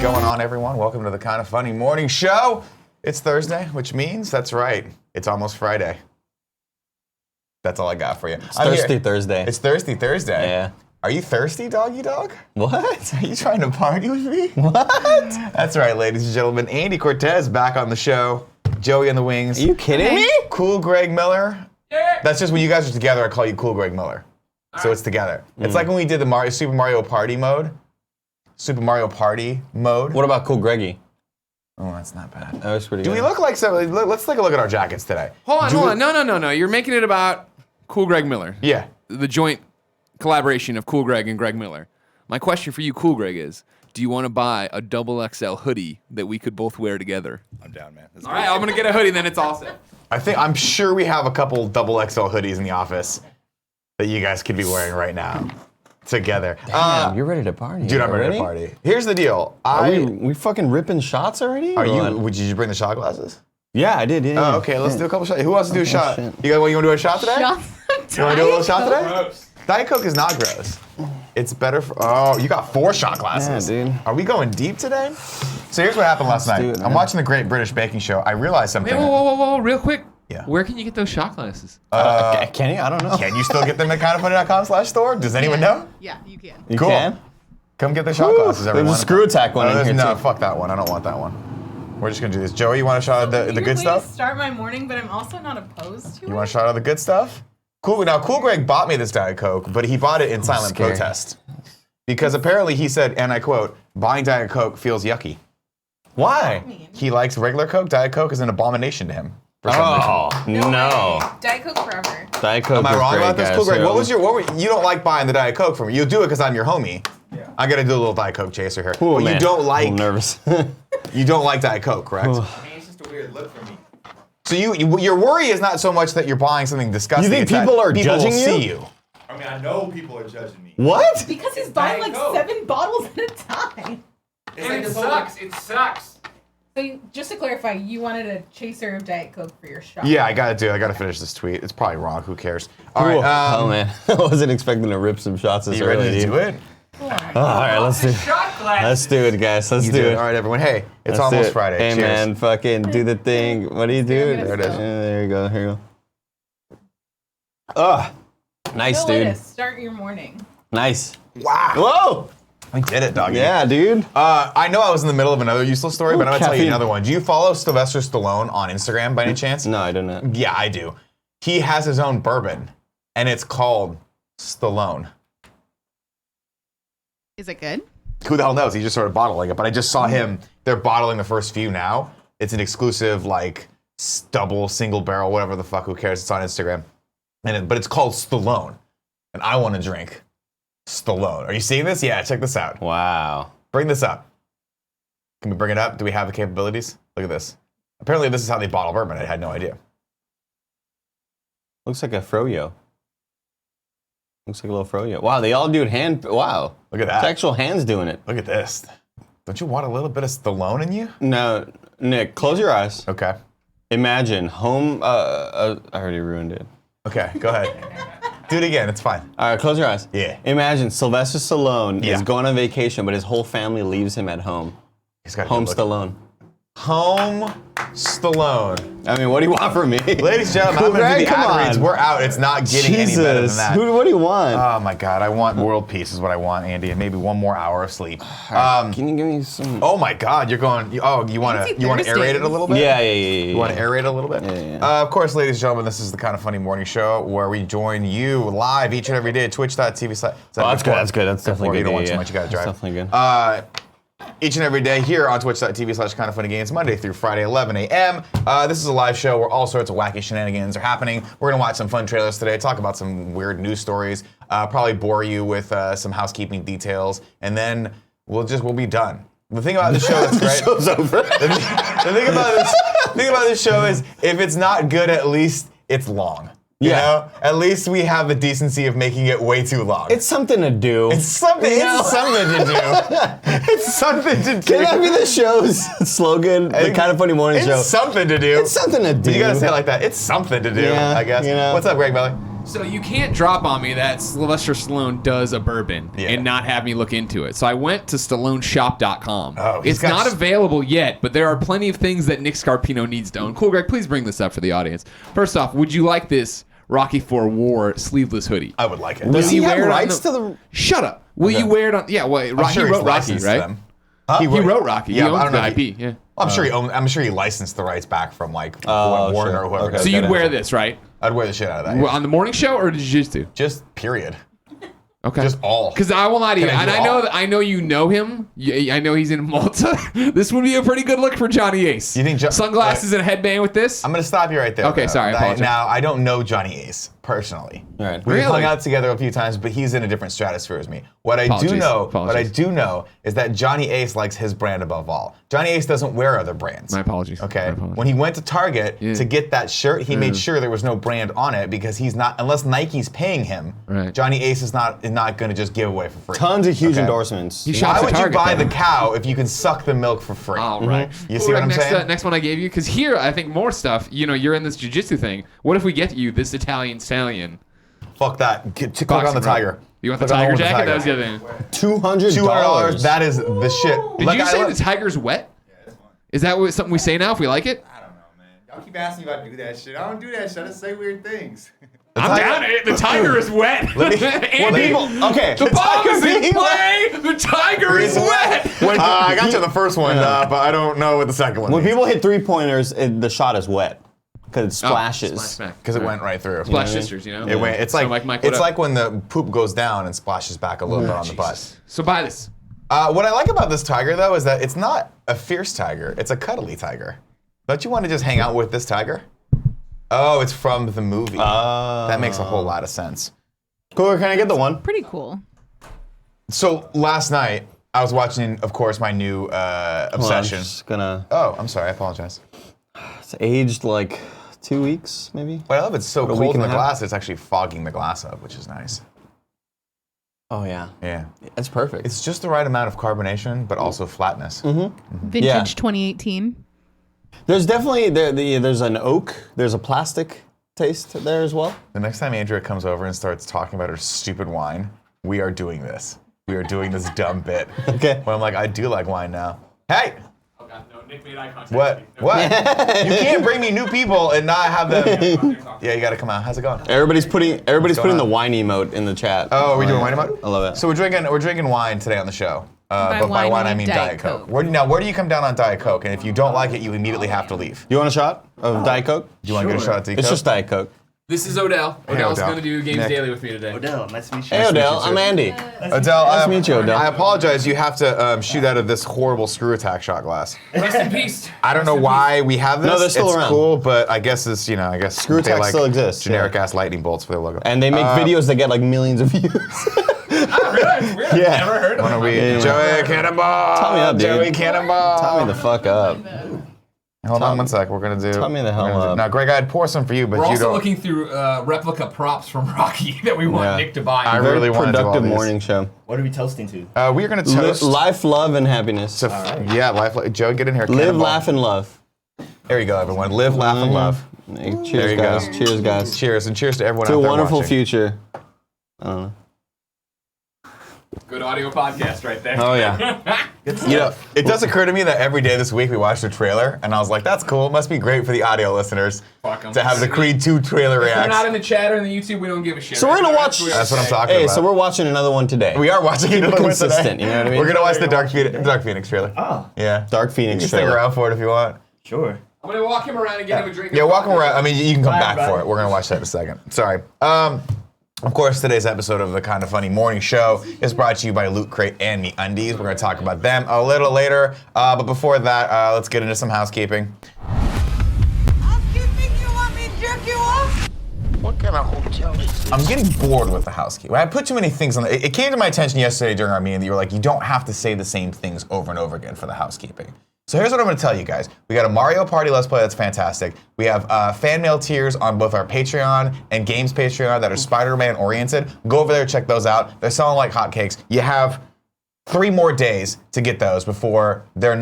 going on, everyone? Welcome to the Kind of Funny Morning Show. It's Thursday, which means, that's right, it's almost Friday. That's all I got for you. It's Thirsty Thursday. It's Thirsty Thursday. Yeah. Are you thirsty, doggy dog? What? Are you trying to party with me? What? That's right, ladies and gentlemen. Andy Cortez back on the show. Joey in the wings. Are you kidding me? Cool Greg Miller. Yeah. That's just when you guys are together, I call you Cool Greg Miller. So it's together. It's like when we did the Super Mario Party mode. Super Mario Party mode. What about Cool Greggy? Oh, that's not bad. That was pretty Do good. we look like somebody? Let's take a look at our jackets today. Hold on. No. You're making it about Cool Greg Miller. Yeah. The joint collaboration of Cool Greg and Greg Miller. My question for you, Cool Greg, is do you want to buy a XXL hoodie that we could both wear together? I'm down, man. All right, I'm going to get a hoodie, then it's all set. I'm sure we have a couple XXL hoodies in the office that you guys could be wearing right now together. Damn, you're ready to party. Dude, I'm ready to party. Here's the deal. Are we fucking ripping shots already? Did you bring the shot glasses? Yeah, I did. Yeah. Oh, okay. Let's do a couple shots. Who wants to do a shot? shit. You want to do a shot today? You want to do a little shot today? Gross. Diet Coke is not gross. It's better for. Oh, you got 4 shot glasses. Yeah, dude. Are we going deep today? So here's what happened last night. do it, I'm man. watching the Great British Baking Show. I realized something. Hey, whoa, real quick. Yeah. Where can you get those shot glasses? Can you? I don't know. Can you still get them at kindoffunny.com/store? Does anyone know? Yeah, you can. You Cool. can? Come get the shot glasses, everyone. There's a screw attack one in here, No, too. fuck that one. I don't want that one. We're just gonna do this. Joey, you want a shot of the Weird good way stuff? To start my morning, but I'm also not opposed to it. You want a shot of the good stuff? Cool. Now, Cool Greg bought me this Diet Coke, but he bought it in silent scary. protest. Because apparently he said, and I quote, buying Diet Coke feels yucky. Why? He likes regular Coke. Diet Coke is an abomination to him. For some reason. Oh, no. way. Diet Coke forever. Diet Coke Am I is wrong great, about this? guys. Cool Greg, So- you don't like buying the Diet Coke from me. You'll do it because I'm your homie. Yeah. I gotta do a little Diet Coke chaser here. Ooh, But man. you don't I'm like, nervous. you don't like Diet Coke, correct? I mean, it's just a weird look for me. So your worry is not so much that you're buying something disgusting. You think it's that people are people judging will you? see you. I mean, I know people are judging me. What? Because he's buying Diet like Coke. 7 bottles at a time. It's And like it this whole- sucks. It sucks. So just to clarify, you wanted a chaser of Diet Coke for your shot. Yeah, I gotta finish this tweet. It's probably wrong. Who cares? All right. Oh, man. I wasn't expecting to rip some shots this You early. ready to do it? Oh my Oh, all right, let's do it. Shot glasses. Let's do it, guys. Let's You do do it. All right, everyone. Hey, it's Let's do almost it. Friday. Hey, Cheers. man, fucking do the thing. What do you do? There it is. Yeah, there you go. Here you go. Ugh. Nice, No way to dude. start your morning. Nice. Wow. Whoa. We did it, doggy. Yeah, dude. I know I was in the middle of another useless story, but I'm gonna tell you caffeine. another one. Do you follow Sylvester Stallone on Instagram by any chance? No, I don't know. Yeah, I do. He has his own bourbon, and it's called Stallone. Is it good? Who the hell knows? He's just sort of bottling it. But I just saw him. They're bottling the first few now. It's an exclusive, like, double, single barrel, whatever the fuck. Who cares? It's on Instagram. But it's called Stallone. And I want to drink Stallone. Are you seeing this? Yeah, check this out. Wow. Bring this up. Can we bring it up? Do we have the capabilities? Look at this. Apparently, this is how they bottle bourbon. I had no idea. Looks like a froyo. Looks like a little froyo. Wow, they all do it hand. Wow. Look at It's that. actual hands doing it. Look at this. Don't you want a little bit of Stallone in you? No, Nick, close your eyes. Okay. Imagine home. I already ruined it. Okay, go ahead. Do it again. It's fine. All right, close your eyes. Yeah. Imagine Sylvester Stallone Yeah. is going on vacation, but his whole family leaves him at home. He's got a Home good look. Stallone. Home Stallone. I mean, what do you want from me? Ladies and gentlemen, I'm going to Greg, do the come ad reads. on. We're out. It's not getting any better than Jesus. that. What do you want? Oh my God, I want world peace is what I want, Andy, and maybe one more hour of sleep. Can you give me some? Oh my God, you're going. You want to aerate it a little bit? Yeah. You want to aerate it a little bit? Yeah. Of course, ladies and gentlemen, this is the Kind of Funny Morning Show where we join you live each and every day at twitch.tv. Oh, that's good. That's good. That's definitely good. You don't want Yeah, too much. You got to drive. That's definitely good. Each and every day here on twitch.tv/kindoffunnygames, Monday through Friday, 11 a.m. This is a live show where all sorts of wacky shenanigans are happening. We're going to watch some fun trailers today, talk about some weird news stories, probably bore you with some housekeeping details, and then we'll be done. The thing about the show that's great. Show's over. The thing about this show is if it's not good, at least it's long. You know? At least we have the decency of making it way too long. It's something to do. It's something to do. It's something to do. Can that be the show's slogan? The Kind of Funny Morning It's Show. something to do. It's something to do. But you gotta say it like that. It's something to do, Yeah, I guess. you know. What's up, Greg Belly? So you can't drop on me that Sylvester Stallone does a bourbon and not have me look into it. So I went to StalloneShop.com. Oh, it's not available yet, but there are plenty of things that Nick Scarpino needs to own. Cool, Greg, please bring this up for the audience. First off, would you like this Rocky IV War sleeveless hoodie? I would like it. Does he you have wear it on rights the- to the? Shut up. Will you wear it on? Yeah, well, I'm he sure he's wrote Rocky, licensed right? them. He wrote Rocky. Yeah, he but I owns don't know the if IP. Yeah. I'm sure he licensed the rights back from like Oh, Warner sure. or whoever. Okay. does So you'd that. wear this, right? I'd wear the shit out of that. Well, on the morning show or jiu-jitsu? Just period. Okay. Just all. Because I will lie to you, Can I and do I know all? that I know you know him. I know he's in Malta. This would be a pretty good look for Johnny Ace. You think sunglasses and a headband with this? I'm gonna stop you right there. Okay, though. sorry, I apologize. Now I don't know Johnny Ace personally. All right. We've hung Really? out together a few times, but he's in a different stratosphere as me. What I Apologies. do know is that Johnny Ace likes his brand above all. Johnny Ace doesn't wear other brands. My apologies. Okay. My apologies. When he went to Target Yeah. to get that shirt, he made sure there was no brand on it because he's not, unless Nike's paying him. Right. Johnny Ace is not going to just give away for free. Tons of huge Okay. endorsements. He shops Why at would you Target, buy though. the cow if you can suck the milk for free? All right. You see what I'm next, saying? next one I gave you, because here I think more stuff. You know, you're in this jiu-jitsu thing. What if we get you this Italian stallion? Fuck that. Click on Boxing the ring? tiger. You want the Click on tiger with the jacket? tiger. That was the other thing. $200. $200. That is the shit. Did Look, you I say look- the tiger's wet? Yeah, that's fine. Is that something we say now if we like it? I don't know, man. Y'all keep asking me if I do that shit. I don't do that shit. I just say weird things. I'm tiger- down it. The tiger is wet. Andy, Okay. the ball is in being play. The tiger is wet. I got you the first one, but I don't know what the second one When means. people hit 3-pointers, the shot is wet because it splashes. Splash smack. Because it went right through. Splash sisters, you know? It went. It's So, like Mike, what it's up? like when the poop goes down and splashes back a little bit on the butt. So buy this. What I like about this tiger though is that it's not a fierce tiger. It's a cuddly tiger. Don't you want to just hang out with this tiger? Oh, it's from the movie. That makes a whole lot of sense. Cooler, can I get the one? Pretty cool. So last night I was watching, of course, my new Hold on, I'm obsession. just gonna. Oh, I'm sorry. I apologize. It's aged like 2 weeks, maybe. But I love it's so a week cold in and the a half. glass. It's actually fogging the glass up, which is nice. Oh yeah. Yeah. It's perfect. It's just the right amount of carbonation, but also flatness. Vintage Yeah. 2018. There's definitely there's an oak. There's a plastic taste there as well. The next time Andrea comes over and starts talking about her stupid wine, we are doing this. We are doing this dumb bit. Okay. When I'm like, I do like wine now. Hey! Oh God, no! Nick made eye contact. What? What? You can't bring me new people and not have them. Yeah, you gotta come out. How's it going? Everybody's putting going the on? wine emote in the chat. Oh, are we doing wine about? I love it. So we're drinking wine today on the show. But by wine, wine you I mean mean Diet Diet Coke. Coke. Where do you come down on Diet Coke? And if you don't like it, you immediately have to leave. You want a shot of Diet Coke? Do you want to get a shot at Diet Coke? It's just Diet Coke. This is Odell. Odell's Odell. going to do Games Nick. Daily with me today. Odell, nice to meet you. Hey Odell, I'm Andy. Adele, Nice to meet you, Odell. I apologize. You have to shoot out of this horrible screw attack shot glass. Rest in peace. I don't know why we have this. No, they're still it's around. cool, but I guess it's Screw they attacks still exists, Generic ass lightning bolts for their logo. And they make videos that get like millions of views. Weird. Yeah. Never heard of Why it. don't we, Yeah. Joey Cannonball? Tie me up, dude. Joey Cannonball. Tie me the fuck up. Hold on one sec. We're gonna do. Tie me the hell we're gonna do- up. Now, Greg, I'd pour some for you, but We're you also don't. looking through replica props from Rocky that we want Yeah. Nick to buy. I Very really wanna do all productive these. morning show. What are we toasting to? We are gonna toast. Life, love, and happiness. to yeah, life. Joe, get in here. Live, Cannonball. laugh, and love. There you go, everyone. Live, laugh, and love. Cheers, There you guys. go. Cheers, guys. Cheers, and cheers to everyone To out a there wonderful watching. future. I don't know. Good audio podcast right there. Oh yeah. You know, it does occur to me that every day this week we watched a trailer, and I was like, that's cool. It must be great for the audio listeners Fuck 'em. to have the Creed 2 trailer If they're not in react. the chat or in the YouTube, we don't give a shit. So we're gonna watch- That's what I'm talking Hey, about. so we're watching another one today. We are watching another one today. consistent, you know what I mean? We're gonna watch the Dark Phoenix trailer. Oh, Yeah. Dark You Phoenix can stick trailer. around for it if you want. sure. I'm gonna walk him around and get him a drink. Yeah, walk him around. I mean, you can come Bye, back for everybody. it. We're gonna watch that in a second. Sorry. Of course, today's episode of the Kind of Funny Morning Show is brought to you by Loot Crate and Me Undies. We're gonna talk about them a little later. But before that, let's get into some housekeeping. Housekeeping, you want me to jerk you off? What kind of hotel is this? I'm getting bored with the housekeeping. I put too many things on it came to my attention yesterday during our meeting that you were like, you don't have to say the same things over and over again for the housekeeping. So here's what I'm going to tell you guys. We got a Mario Party Let's Play that's fantastic. We have fan mail tiers on both our Patreon and Games Patreon that are Spider-Man oriented. Go over there, check those out. They're selling like hotcakes. You have 3 more days to get those before no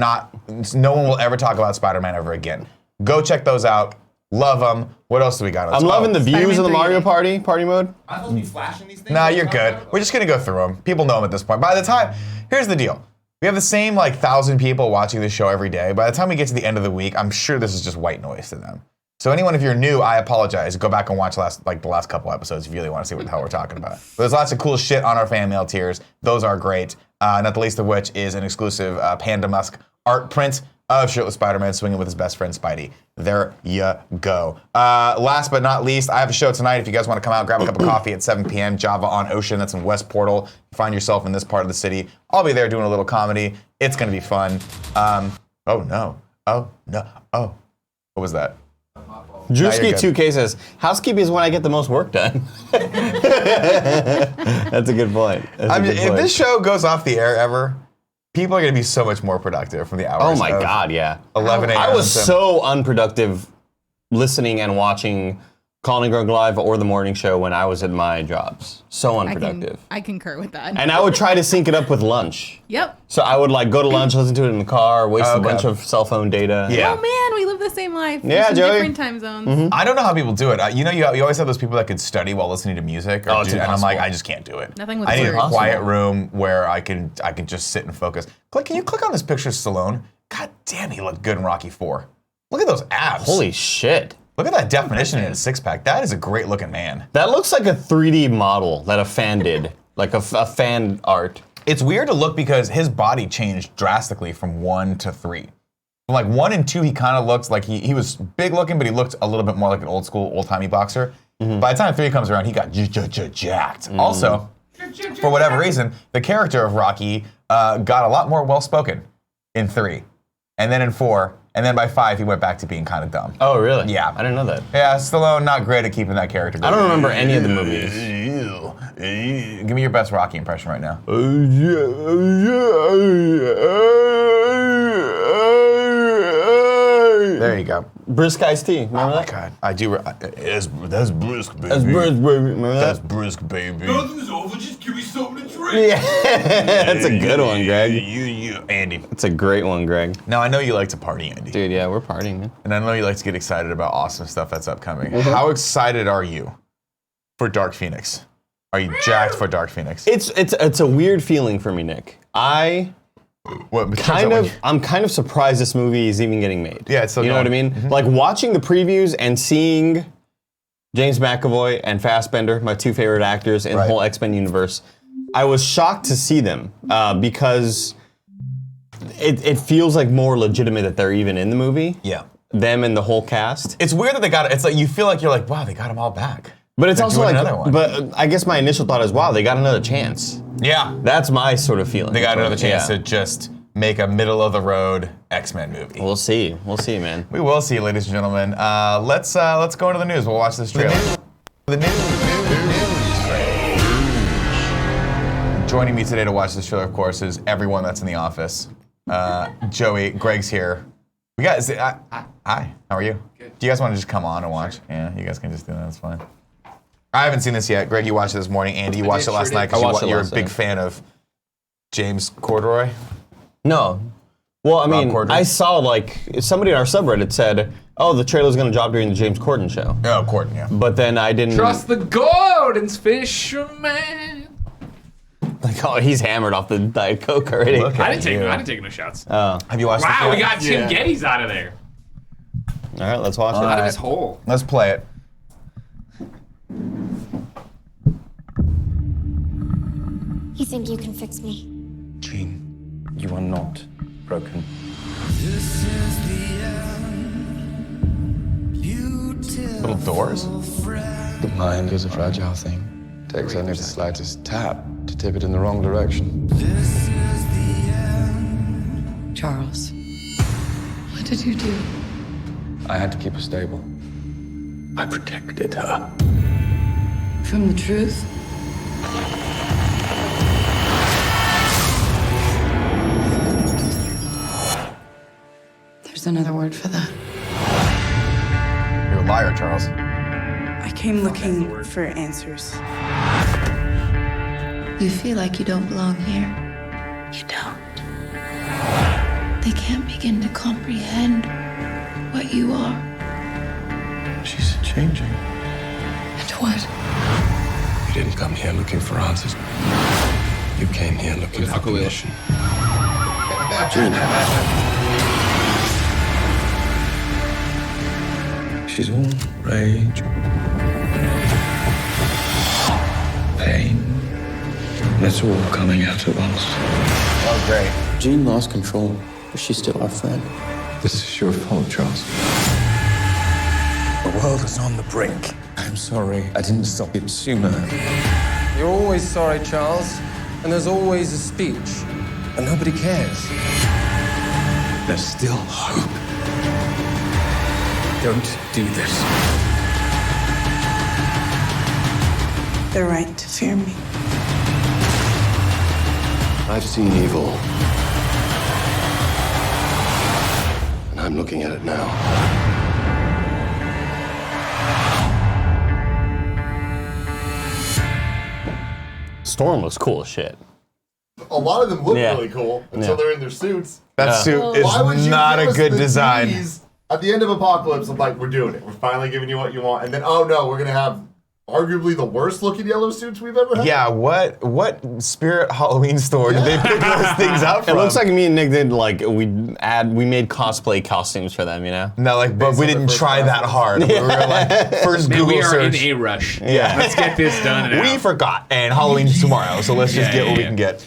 one will ever talk about Spider-Man ever again. Go check those out. Love them. What else do we got? I'm loving the views Spider-Man of the 3D. Mario party mode. Am I supposed to be flashing these things? Nah, you're good. We're just gonna go through them. People know them at this point. By the time, here's the deal. We have the same 1,000 people watching this show every day. By the time we get to the end of the week, I'm sure this is just white noise to them. So anyone, if you're new, I apologize. Go back and watch the last couple episodes if you really want to see what the hell we're talking about. But there's lots of cool shit on our fan mail tiers. Those are great. Not the least of which is an exclusive Panda Musk art print of shirtless Spider-Man swinging with his best friend Spidey. There you go. Last but not least, I have a show tonight. If you guys want to come out, grab a cup of coffee at 7 p.m. Java on Ocean. That's in West Portal. Find yourself in this part of the city. I'll be there doing a little comedy. It's going to be fun. Oh, no. Oh, no. Oh. What was that? Drewski 2K says, housekeeping is when I get the most work done. That's a good point. If this show goes off the air ever, people are going to be so much more productive from the hours. Oh my God, yeah. 11 a.m. I was so unproductive listening and watching Calling Greg Live or the morning show when I was at my jobs. So unproductive. I concur with that. And I would try to sync it up with lunch. Yep. So I would go to lunch, listen to it in the car, waste a bunch of cell phone data. Yeah. Oh man, we live the same life. Yeah, Just in Joey. different time zones. I don't know how people do it. You always have those people that could study while listening to music. Oh, it's and I'm like, impossible. I just can't do it. Nothing with I need a words. quiet room where I can just sit and focus. Can you click on this picture of Stallone? God damn, he looked good in Rocky 4. Look at those abs. Holy shit. Look at that definition in his six-pack. That is a great looking man. That looks like a 3D model that a fan did. Like a fan art. It's weird to look because his body changed drastically from 1 to 3. From 1 and 2, he kind of looked like he was big looking, but he looked a little bit more like an old school, old timey boxer. By the time 3 comes around, he got jacked. Also, for whatever reason, the character of Rocky got a lot more well spoken in 3, and then in 4, and then by 5, he went back to being kind of dumb. Oh, really? Yeah. I didn't know that. Yeah, Stallone not great at keeping that character going. I don't remember any of the movies. Give me your best Rocky impression right now. There you go. Brisk iced tea. Remember Oh my that? God, I do. That's brisk, baby. That's brisk, baby. Remember That's that? brisk, baby. Nothing's over, just give me something to drink. Yeah. That's a good one, Greg. You, Andy. That's a great one, Greg. Now I know you like to party, Andy, Dude, yeah, we're partying, man. and I know you like to get excited about awesome stuff that's upcoming. How excited are you for Dark Phoenix? Are you jacked for Dark Phoenix? It's a weird feeling for me, Nick. I'm kind of surprised this movie is even getting made. Yeah, it's still You know what I going. mean? Like watching the previews and seeing James McAvoy and Fassbender, my two favorite actors in the Right. whole X-Men universe, I was shocked to see them because it feels like more legitimate that they're even in the movie. Yeah. Them and the whole cast. It's weird that they got it. It's like you feel like you're like, wow, they got them all back. But it's They're also doing like, another one. but I guess my initial thought is, wow, they got another chance. Yeah. That's my sort of feeling. They got another chance Yeah. to just make a middle of the road X-Men movie. We'll see, man. We will see, ladies and gentlemen. Let's go into the news. We'll watch this trailer. The news trailer. Joining me today to watch this trailer, of course, is everyone that's in the office. Joey, Greg's here. We got. Hi. How are you? Good. Do you guys want to just come on and watch? Yeah, you guys can just do that. That's fine. I haven't seen this yet. Greg, you watched it this morning. Andy, you watched it last night I watched because it you're a last big night. fan of James Corduroy. No. Well, I mean, Corden? I saw somebody in our subreddit said, "Oh, the trailer's gonna drop during the James Corden show," Oh, Corden, yeah. but then I didn't. Trust the Gordon's fisherman. Like, oh, he's hammered off the Diet Coke already. Look I at didn't take no shots. Have you watched Wow, the we got Tim Yeah. Gettys out of there. All right, let's watch Out it. of his hole. Let's play it. You think you can fix me? Jean, you are not broken. Little doors? The mind is a fragile thing. Takes only the slightest tap to tip it in the wrong direction. Charles, what did you do? I had to keep her stable. I protected her. From the truth? There's another word for that. You're a liar, Charles. I came looking for answers. You feel like you don't belong here. You don't. They can't begin to comprehend what you are. She's changing. And what? You didn't come here looking for answers. You came here looking for permission. Jean. She's all rage, pain, and it's all coming out at once. Oh, great. Jean lost control, but she's still our friend. This is your fault, Charles. The world is on the brink. I'm sorry I didn't stop it sooner. You're always sorry, Charles. And there's always a speech. And nobody cares. There's still hope. Don't do this. They're right to fear me. I've seen evil. And I'm looking at it now. Storm looks cool as shit. A lot of them look Yeah. really cool until Yeah. they're in their suits. That suit Why would is you not give a us good the design. tease at the end of Apocalypse, I'm like, we're doing it. We're finally giving you what you want. And then, oh no, we're going to have arguably the worst looking yellow suits we've ever had. Yeah, what Spirit Halloween store did they pick those things out It from? looks like me and Nick did we made cosplay costumes for them, you know? No, like, but we didn't try that hard. We were like, first Man, Google we are search. in a rush. Yeah. Let's get this done. And We out. forgot, and Halloween's tomorrow, so let's just Yeah, get what we yeah. can get.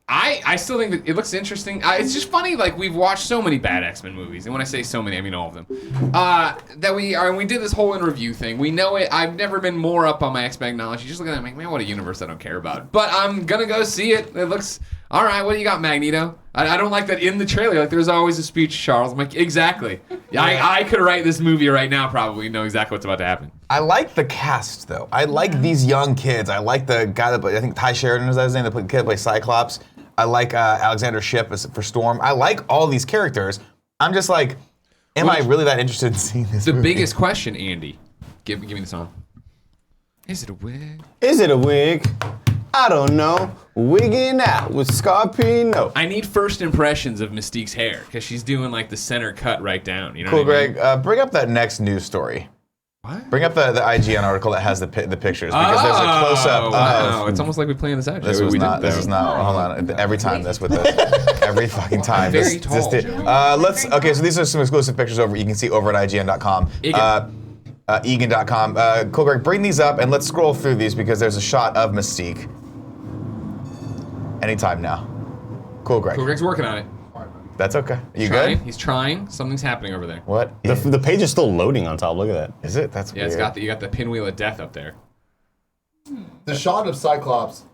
I still think that it looks interesting. It's just funny, like we've watched so many bad X-Men movies, and when I say so many, I mean all of them. That we did this whole in review thing. We know it. I've never been more up on my X-Men knowledge. You just look at it, I'm like, man, what a universe I don't care about. But I'm gonna go see it. It looks all right. What do you got, Magneto? I don't like that in the trailer. Like there's always a speech, Charles. I'm like, exactly. I could write this movie right now, probably know exactly what's about to happen. I like the cast, though. I like these young kids. I like the guy that I think Ty Sheridan is that his name, the kid that plays Cyclops. I like Alexander Shipp for Storm. I like all these characters. I'm just like, am I really that interested in seeing this The movie? biggest question, Andy. Give me the song. Is it a wig? Is it a wig? I don't know. Wigging out with Scarpino. I need first impressions of Mystique's hair because she's doing like the center cut right down. You know Cool, what I mean? Greg. Bring up that next news story. What? Bring up the IGN article that has the pictures because there's a close up. Wow. It's almost like we planned this out. This was not. This is not. Hold on. Every time this with this. Every fucking time. Very tall. Okay, so these are some exclusive pictures you can see over at IGN.com. Egan.com. Cool, Greg. Bring these up and let's scroll through these because there's a shot of Mystique. Anytime now. Cool, Greg. Cool, Greg's working on it. That's okay. You Trying. good? He's trying. Something's happening over there. What? The page is still loading on top. Look at that. Is it? That's Yeah, weird. you got the pinwheel of death up there. The shot of Cyclops,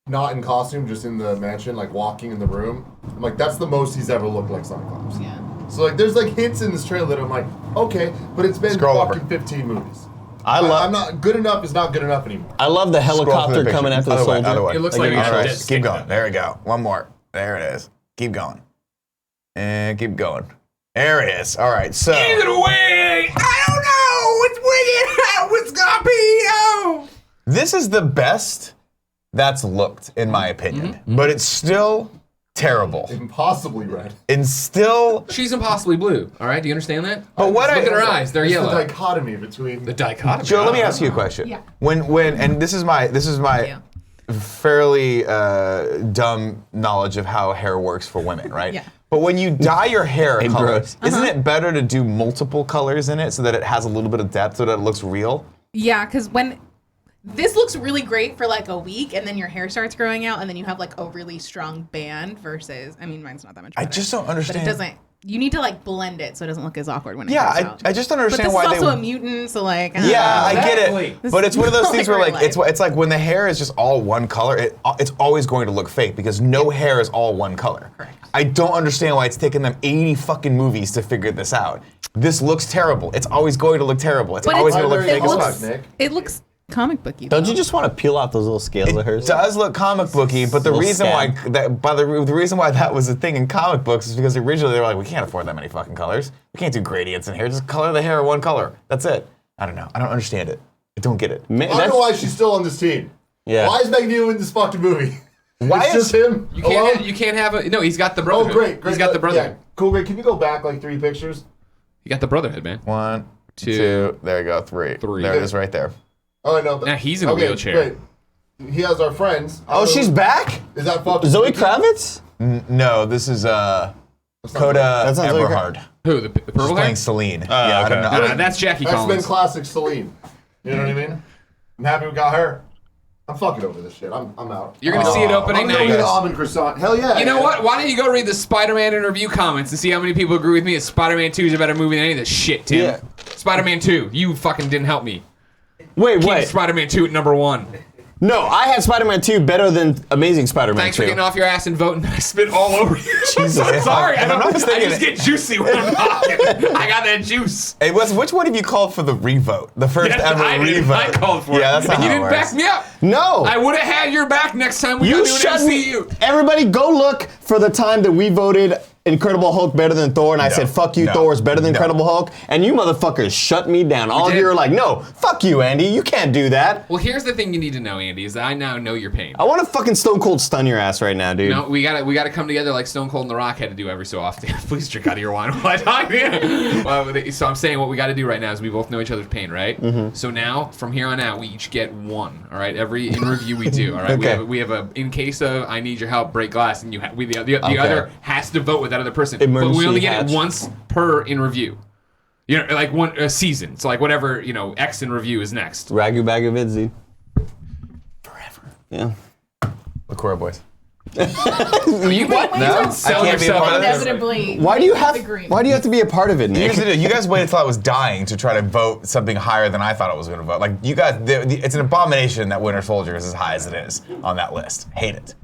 not in costume, just in the mansion, like walking in the room. I'm like, that's the most he's ever looked like Cyclops. Yeah. So like, there's like hints in this trailer that I'm like, okay, but it's been Scroll over. fucking 15 movies. I'm not good enough. Is not good enough anymore. I love the Scroll through helicopter the coming picture. after the Other way, soldier. other way. It looks like Like a All right, disc keep sticking going. up. There we go. One more. There it is. Keep going. And keep going. There it is. All right, so. Either way, I don't know. It's wicked out with Scorpio. This is the best that's looked, in my opinion. But it's still terrible. Impossibly red. And still. She's impossibly blue. All right, do you understand that? But what Look at her eyes. They're It's yellow. the dichotomy between The dichotomy. Joe, let me ask you a question. Yeah. When and this is my Yeah. fairly dumb knowledge of how hair works for women, right? Yeah. But when you dye your hair a Hey, color, gross. isn't it better to do multiple colors in it so that it has a little bit of depth so that it looks real? Yeah, because when this looks really great for like a week, and then your hair starts growing out, and then you have like a really strong band versus, I mean, mine's not that much I better, just don't understand. But it doesn't. You need to like blend it so it doesn't look as awkward when it Yeah, comes out. I just don't But understand this why is they. also a mutant, so like. Yeah, I get Exactly. it. But it's one of those things where Like like real it's like when the hair is just all one color, it's always going to look fake because no hair is all one color. Correct. I don't understand why it's taken them 80 fucking movies to figure this out. This looks terrible. It's always going to look terrible. It's But always it's- going to look It fake as looks- fuck. Nick. It looks comic booky. Don't though. you just want to peel out those little scales of hers? It does look comic booky, but the Little reason why scab. the reason why that was a thing in comic books is because originally they were like, we can't afford that many fucking colors. We can't do gradients in here. Just color the hair one color. That's it. I don't know. I don't understand it. I don't get it. Man, I don't know why she's still on this team. Yeah. Why is Magneto in this fucking movie? Why It's is- just him You alone? can't have a no. He's got the Oh, brotherhood. great. He's got the brotherhood. Yeah. Cool, great. Can you go back like 3 pictures? You got the brotherhood, man. 1, 2. There you go. 3. 3. There it is right there. Oh, I know. Now he's in a wheelchair. Great. He has our friends. Oh, she's back? Is that fucking Zoe Kravitz? No, this is Coda That sounds like her. Eberhard. Who? The purple She's hair? playing Celine. Yeah, I don't know. Nah, that's Jackie X-Men Collins. classic Celine. You know what I mean? I'm happy we got her. I'm fucking over this shit. I'm out. You're going to see it opening I'm gonna go get night. almond croissant. Hell yeah. You know what? Why don't you go read the Spider-Man in review comments and see how many people agree with me that Spider-Man 2 is a better movie than any of this shit, Tim. Yeah. Spider-Man 2, you fucking didn't help me. Wait, Keep wait. Spider-Man 2 at number 1. No, I had Spider-Man 2 better than Amazing Spider-Man 2. Thanks for getting off your ass and voting. I spit all over you. Jesus. I'm sorry. I just get juicy when I'm talking. I got that juice. Hey, which one of you called for the revote? The first Yes, ever I did. revote. I called for it. Yeah, that's not and you how it didn't works. back me up. No. I would have had your back next time we You got to do shut an me. MCU. Everybody go look for the time that we voted Incredible Hulk better than Thor, and I said, fuck you, No. Thor is better than No. Incredible Hulk, and you motherfuckers shut me down. All of did. you are like, no, fuck you, Andy, you can't do that. Well, here's the thing you need to know, Andy, is that I now know your pain. I want to fucking Stone Cold stun your ass right now, dude. No, we gotta come together like Stone Cold and The Rock had to do every so often. Please drink out of your wine while I talk to you. So I'm saying what we gotta do right now is we both know each other's pain, right? Mm-hmm. So now, from here on out, we each get 1. All right, every in review we do. All right, Okay. we have a in case of I need your help, break glass, and the other has to vote with that other person. Emergency but we only get hatch. it once per in review. You know, like a season. So like whatever X in review is next. Ragu bagu vids, dude. Forever. Yeah. LaCour boys. You Wait, don't sell I can't be yourself part out of of this. this. Inevitably. Why do you have to be a part of it, You Nick? usually do. You guys waited till I was dying to try to vote something higher than I thought I was going to vote. Like you guys, it's an abomination that Winter Soldier is as high as it is on that list. Hate it.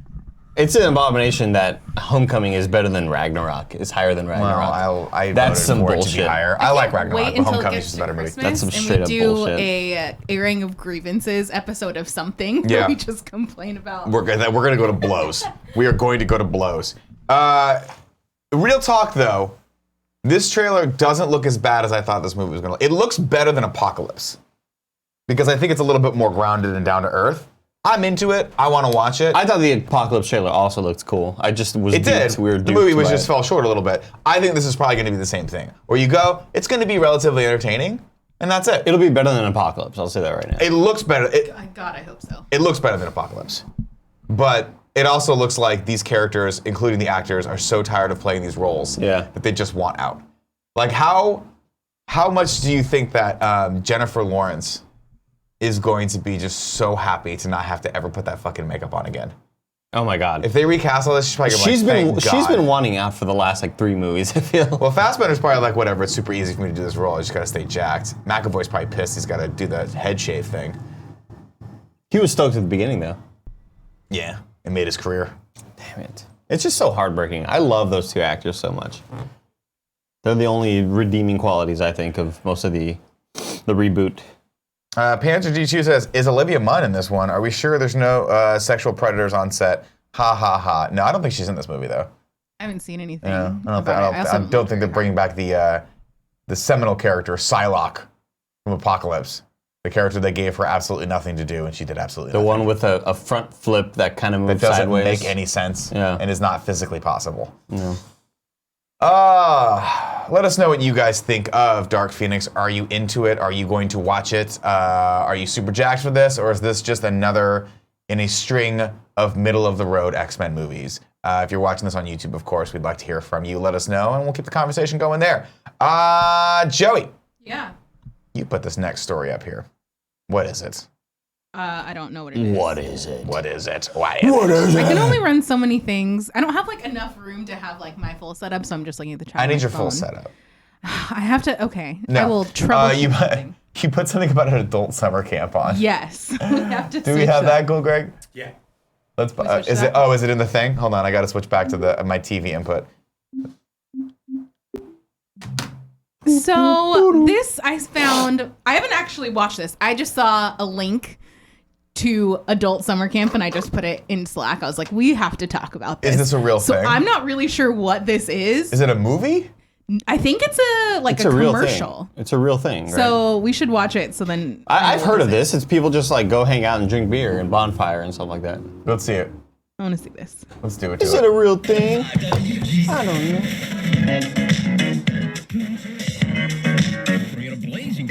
It's an abomination that Homecoming is better than Ragnarok. Is higher than Ragnarok. Well, I That's voted some for it to be bullshit. higher. I like Wait Ragnarok, but until it Homecoming gets is just to a better movie. Christmas That's some and straight up we do bullshit. a airing of grievances episode of something Yeah. where we just complain about. We're gonna go to blows. We are going to go to blows. Real talk though, this trailer doesn't look as bad as I thought this movie was gonna look. It looks better than Apocalypse. Because I think it's a little bit more grounded and down to earth. I'm into it. I want to watch it. I thought the Apocalypse trailer also looked cool. I just was It did. duped. We were The movie duped was by just it. fell short a little bit. I think this is probably going to be the same thing. Where you go, it's going to be relatively entertaining, and that's it. It'll be better than Apocalypse. I'll say that right now. It looks better. God, I hope so. It looks better than Apocalypse. But it also looks like these characters, including the actors, are so tired of playing these roles that they just want out. Like how much do you think that Jennifer Lawrence is going to be just so happy to not have to ever put that fucking makeup on again? Oh my god. If they recast all this, she's probably gonna be like, She's been wanting out for the last like 3 movies, I feel. Well, Fassbender's probably like, whatever, it's super easy for me to do this role. I just gotta stay jacked. McAvoy's probably pissed he's gotta do the head shave thing. He was stoked at the beginning though. Yeah, it made his career. Damn it. It's just so heartbreaking. I love those 2 actors so much. They're the only redeeming qualities, I think, of most of the reboot. Panther G2 says, is Olivia Munn in this one? Are we sure there's no sexual predators on set? Ha ha ha. No, I don't think she's in this movie though. I haven't seen anything. Yeah, about it. I don't think they're bringing back the seminal character Psylocke from Apocalypse. The character they gave her absolutely nothing to do, and she did absolutely The nothing. one with a front flip that kind of That moves doesn't sideways. make any sense and is not physically possible. No. Let us know what you guys think of Dark Phoenix. Are you into it? Are you going to watch it? Are you super jacked for this? Or is this just another in a string of middle-of-the-road X-Men movies? If you're watching this on YouTube, of course, we'd like to hear from you. Let us know, and we'll keep the conversation going there. Joey. Yeah. You put this next story up here. What is it? I don't know what it is. What is it? What is it? Why What is I it? can only run so many things. I don't have like enough room to have like my full setup, so I'm just looking at the chat. I on need my your full phone. setup. I have to. Okay. No. I will troubleshoot something. You put something about an adult summer camp on. Yes. We have to. Do we switch have that, cool, Greg? Yeah. Let's. switch Is that? it? Oh, is it in the thing? Hold on, I got to switch back to my TV input. So this I found. I haven't actually watched this. I just saw a link to adult summer camp and I just put it in Slack. I was like, we have to talk about this. Is this a real so thing? I'm not really sure what this is. Is it a movie? I think it's a real commercial. thing. It's a real thing. Right? So we should watch it. So then I've heard of this. It's people just like go hang out and drink beer and bonfire and stuff like that. Let's see it. I want to see this. Let's do it. Is it a real thing? I don't know. Create a blazing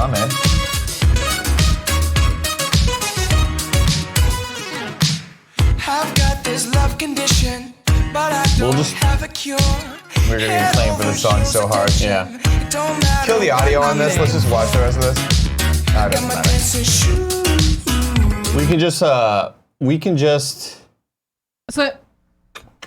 on, man. I've got this love condition, but I don't have a cure. We're gonna be playing for this song so hard. Yeah. Kill the audio on this. Let's just watch the rest of this. It doesn't matter. We can just. So I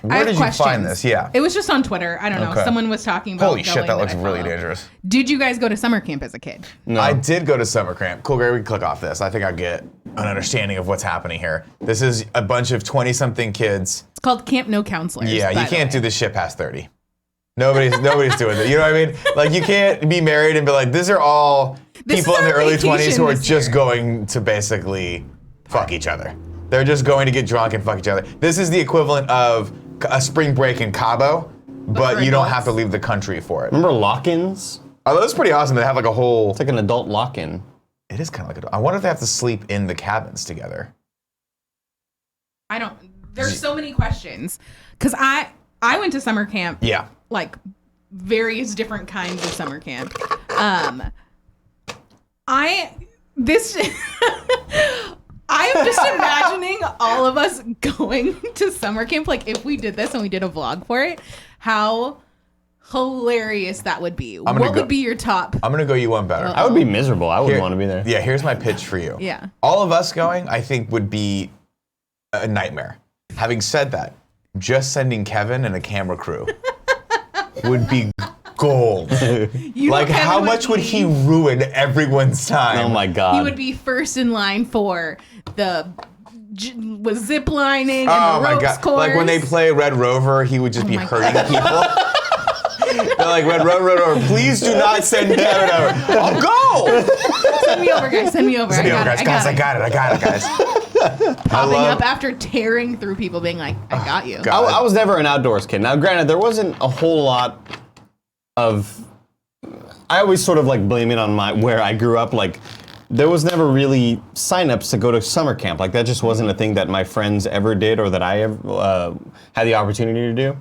Where have did you questions. find this? Yeah. It was just on Twitter. I don't know. Okay. Someone was talking about. Holy shit, going that looks I really follow. dangerous. Did you guys go to summer camp as a kid? No. I did go to summer camp. Cool, Gary, we can click off this. I think I get an understanding of what's happening here. This is a bunch of 20-something kids. It's called Camp No Counselors. Yeah, by you the can't way. do this shit past 30. Nobody's doing it. You know what I mean? Like, you can't be married and be like, these are all This people is in their our early 20s vacation who are this just year. going to basically fuck each other. They're just going to get drunk and fuck each other. This is the equivalent of a spring break in Cabo, but for you don't adults. have to leave the country for it. Remember lock-ins? Oh, that's pretty awesome. They have like a whole. It's like an adult lock-in. It is kind of like I wonder if they have to sleep in the cabins together. I don't. There's so many questions because I went to summer camp. Yeah. Like various different kinds of summer camp. I am just imagining all of us going to summer camp. Like if we did this and we did a vlog for it, how hilarious that would be. What would be your top? I'm gonna go you one better. I would be miserable. I wouldn't want to be there. Yeah, here's my pitch for you. Yeah. All of us going, I think, would be a nightmare. Having said that, just sending Kevin and a camera crew would be gold. You Like, know, Kevin how much would he ruin everyone's time? Oh my god. He would be first in line for the with zip lining and Oh the my ropes god! course. Like when they play Red Rover, he would just be my hurting people. They're like, Red Rover, please do not send Kevin over. I'll go. Send me over, guys. Send me over. Send me I over, got guys. it. I got it, guys. Popping up after tearing through people, being like, "I got you." God. I was never an outdoors kid. Now, granted, there wasn't a whole lot of. I always sort of like blame it on where I grew up. Like, there was never really signups to go to summer camp. Like, that just wasn't a thing that my friends ever did or that I ever had the opportunity to do.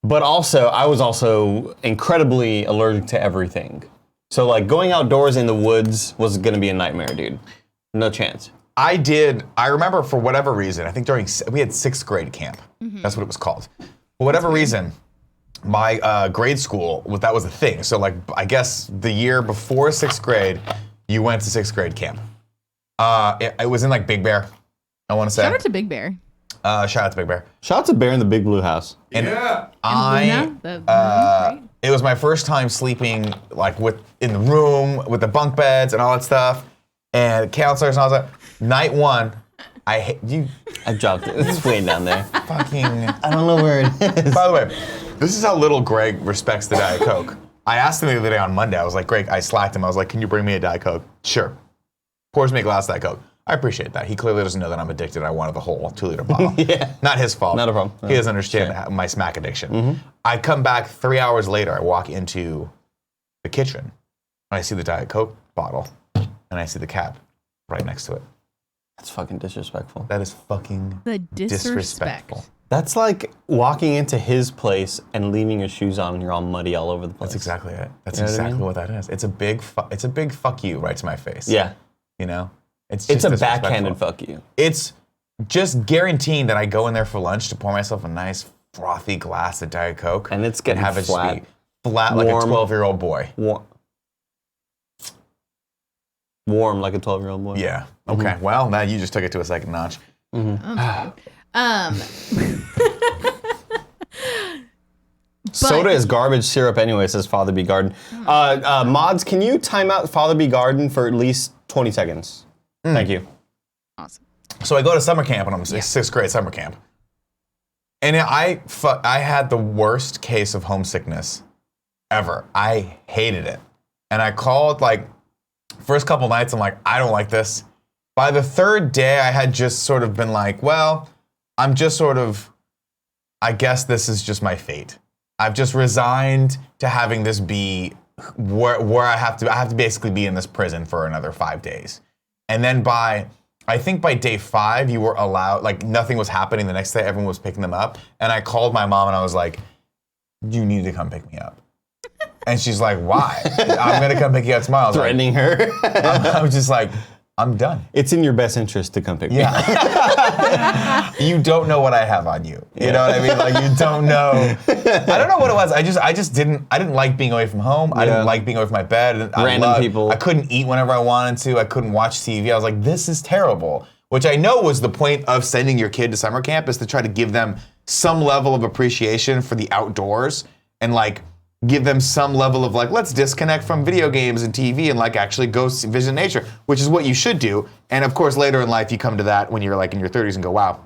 But also, I was also incredibly allergic to everything. So, like, going outdoors in the woods was going to be a nightmare, dude. No chance. I remember for whatever reason, I think we had 6th grade camp. That's what it was called. For whatever reason, my grade school, that was a thing. So like, I guess the year before 6th grade, you went to 6th grade camp. It was in like Big Bear, I want to say. Shout out to Big Bear. Shout out to Big Bear. Shout out to Bear in the Big Blue House. And Luna, it was my first time sleeping like in the room with the bunk beds and all that stuff, and counselors and all that. Night 1, I dropped it. It's way down there. Fucking. I don't know where it is. By the way, this is how little Greg respects the Diet Coke. I asked him the other day on Monday. I was like, Greg, I slacked him. I was like, can you bring me a Diet Coke? Sure. Pours me a glass of Diet Coke. I appreciate that. He clearly doesn't know that I'm addicted. I wanted the whole 2-liter bottle. Yeah. Not his fault. Not a problem. He doesn't understand my smack addiction. I come back 3 hours later. I walk into the kitchen, and I see the Diet Coke bottle, and I see the cap right next to it. That's fucking disrespectful. That is fucking The disrespectful. That's like walking into his place and leaving your shoes on and you're all muddy all over the place. That's exactly it. That's You know what I exactly mean? what that is. It's a big fuck you right to my face. Yeah. You know? It's just a disrespectful. backhanded fuck you. It's just guaranteeing that I go in there for lunch to pour myself a nice frothy glass of Diet Coke. And it's getting have it just flat. be flat like a Warm. 12-year-old boy. Warm like a 12-year-old boy. Yeah. Okay. Well, now you just took it to a second notch. Soda is garbage syrup anyway, says Father B. Garden. Mods, can you time out Father B. Garden for at least 20 seconds? Thank you. Awesome. So I go to summer camp when I'm 6th grade summer camp. And I had the worst case of homesickness ever. I hated it. And I called like first couple nights, I'm like, I don't like this. By the 3rd day, I had just sort of been like, well, I'm just sort of, I guess this is just my fate. I've just resigned to having this be where I have to basically be in this prison for another 5 days. And then I think by day 5, you were allowed, like nothing was happening the next day, everyone was picking them up. And I called my mom and I was like, you need to come pick me up. And she's like, why? I'm going to come pick you up tomorrow. I was Threatening her. I was just like, I'm done. It's in your best interest to come pick me up. You don't know what I have on you. You know what I mean? Like, you don't know. I don't know what it was. I didn't like being away from home. I didn't like being away from my bed. Random people. I couldn't eat whenever I wanted to. I couldn't watch TV. I was like, this is terrible. Which I know was the point of sending your kid to summer camp, is to try to give them some level of appreciation for the outdoors and like give them some level of like, let's disconnect from video games and TV and like actually go visit nature, which is what you should do. And of course, later in life, you come to that when you're like in your 30s and go, wow,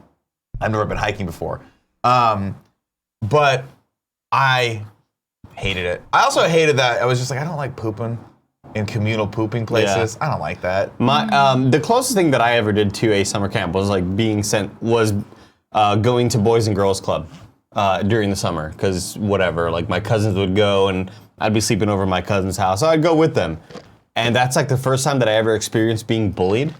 I've never been hiking before. But I hated it. I also hated that I was just like, I don't like pooping in communal pooping places. I don't like that. The closest thing that I ever did to a summer camp was like going to Boys and Girls Club during the summer, because whatever, like my cousins would go and I'd be sleeping over at my cousin's house, so I'd go with them. And that's like the first time that I ever experienced being bullied.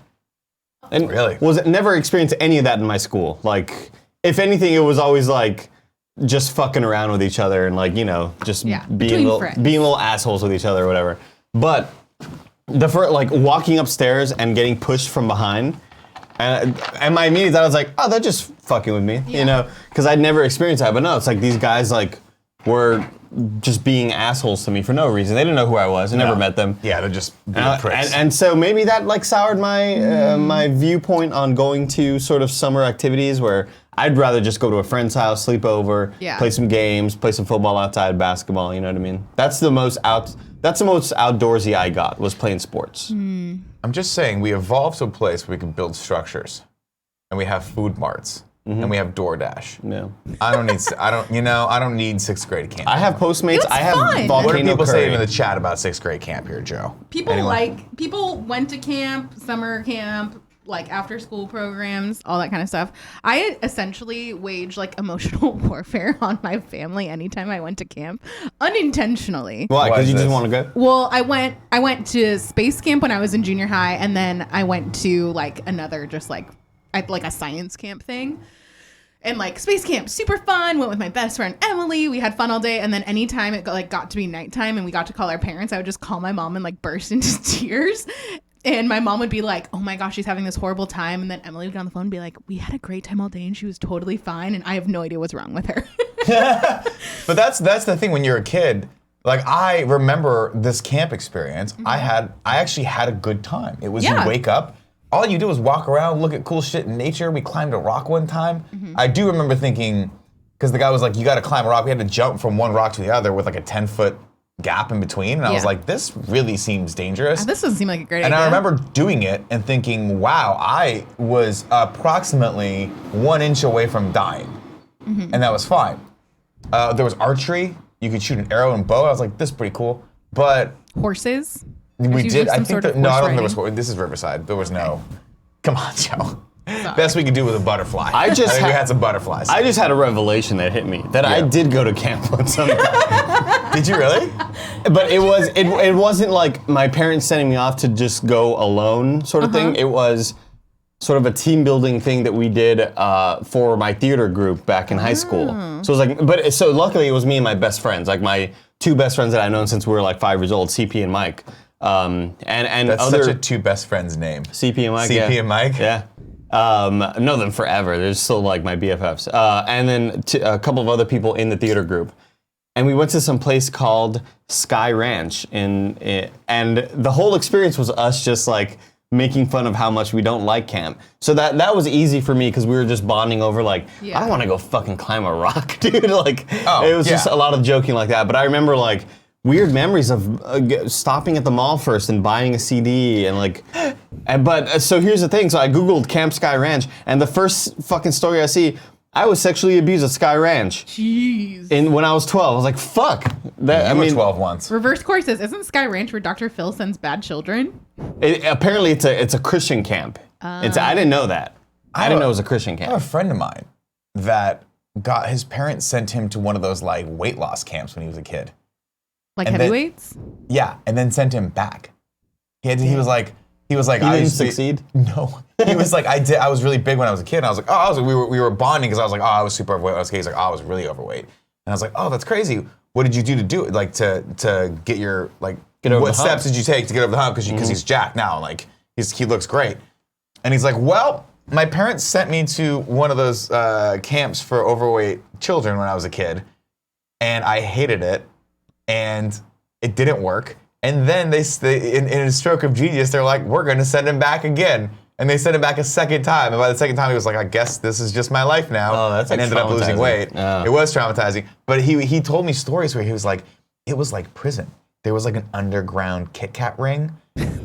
And really? Never experienced any of that in my school. Like, if anything, it was always like just fucking around with each other and like, you know, just being little assholes with each other or whatever. But like walking upstairs and getting pushed from behind, and my immediate thought was like, oh, they're just fucking with me, you know, because I'd never experienced that. But no, it's like these guys like were just being assholes to me for no reason. They didn't know who I was. I never met them. Yeah, they're just pricks. And so maybe that like soured my my viewpoint on going to sort of summer activities where I'd rather just go to a friend's house, sleep over, play some games, play some football outside, basketball. You know what I mean? That's the most outdoorsy I got, was playing sports. I'm just saying, we evolved to a place where we can build structures, and we have food marts, and we have DoorDash. Yeah. I don't need sixth grade camp. I have Postmates. I have fun. Volcano What do people Curry. say in the chat about sixth grade camp here, Joe? People went to camp, summer camp, like after school programs, all that kind of stuff. I essentially waged like emotional warfare on my family anytime I went to camp, unintentionally. Why? Because you just want to go? Well, I went to space camp when I was in junior high, and then I went to like another just like a science camp thing. And like space camp, super fun. Went with my best friend Emily. We had fun all day. And then anytime it got to be nighttime and we got to call our parents, I would just call my mom and like burst into tears. And my mom would be like, oh my gosh, she's having this horrible time. And then Emily would get on the phone and be like, we had a great time all day and she was totally fine. And I have no idea what's wrong with her. But that's the thing when you're a kid. Like, I remember this camp experience. I actually had a good time. It was you wake up. All you do is walk around, look at cool shit in nature. We climbed a rock one time. I do remember thinking, because the guy was like, you got to climb a rock. We had to jump from one rock to the other with like a 10-foot gap in between. And I was like, this really seems dangerous. This doesn't seem like a great idea. And I remember doing it and thinking, wow, I was approximately 1 inch away from dying. And that was fine. There was archery. You could shoot an arrow and bow. I was like, this is pretty cool. But horses? We did. I think that, no, I don't think there was. This is Riverside. There was no. Come on, Joe. Best we could do was a butterfly. I think we had some butterflies. I just had a revelation that hit me that I did go to camp one summer. Did you really? But it wasn't like my parents sending me off to just go alone sort of thing. It was sort of a team building thing that we did for my theater group back in high school. So it was like, so luckily it was me and my best friends, like my two best friends that I've known since we were like 5 years old, CP and Mike. And that's other, such a two best friends name. CP and Mike. CP and Mike. Yeah. Know them forever. They're still like my BFFs. And then a couple of other people in the theater group. And we went to some place called Sky Ranch, and the whole experience was us just like making fun of how much we don't like camp. So that was easy for me because we were just bonding over like, I don't want to go fucking climb a rock, dude. Like, it was just a lot of joking like that. But I remember like weird memories of stopping at the mall first and buying a CD and like, so here's the thing. So I Googled Camp Sky Ranch, and the first fucking story I see, I was sexually abused at Sky Ranch. Jeez. When I was 12, I was like, fuck. I mean, 12 once. Reverse course isn't Sky Ranch where Dr. Phil sends bad children? Apparently it's a Christian camp. I didn't know that. I didn't know it was a Christian camp. I have a friend of mine that got his parents sent him to one of those like weight loss camps when he was a kid. Like heavyweights? Yeah, and then sent him back. He was like, he didn't succeed? No. He was like, I was really big when I was a kid. And I was like, we were bonding because I was like, I was super overweight when I was a kid. He's like, I was really overweight. And I was like, oh, that's crazy. what did you do it? Like to get your like Get over what the hump. steps did you take to get over the hump? Because he's jacked now. Like he looks great. And he's like, well, my parents sent me to one of those camps for overweight children when I was a kid, and I hated it, and it didn't work. And then they in a stroke of genius, they're like, we're going to send him back again. And they sent him back a second time. And by the second time, he was like, I guess this is just my life now. Oh, that's and like ended up losing traumatizing. weight. Oh. It was traumatizing. But he told me stories where he was like, it was like prison. There was like an underground Kit Kat ring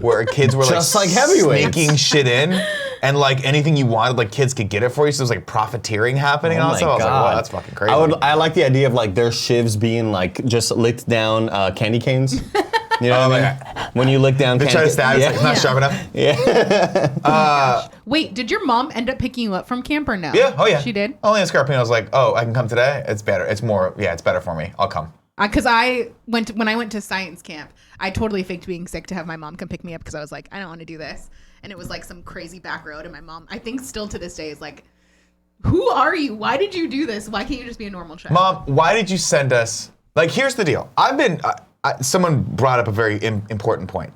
where kids were Just like heavyweights. sneaking shit in. And like anything you wanted, like kids could get it for you. So there was like profiteering happening. Oh and all my that stuff. I was like, wow, God. that's fucking crazy. I like the idea of like their shivs being like just licked down candy canes. You know what I mean? When you lick down They candy try to canes. stab it, it's like, it's not sharp enough. Wait, did your mom end up picking you up from camp or no? Yeah, oh yeah. She did? Only in Scarpino, I was like, oh, I can come today? It's better. It's more, yeah, it's better for me. I'll come. Because when I went to science camp, I totally faked being sick to have my mom come pick me up because I was like, I don't want to do this. And it was like some crazy back road. And my mom, I think still to this day, is like, who are you? Why did you do this? Why can't you just be a normal child? Mom, why did you send us? Like, here's the deal. Someone brought up a very important point.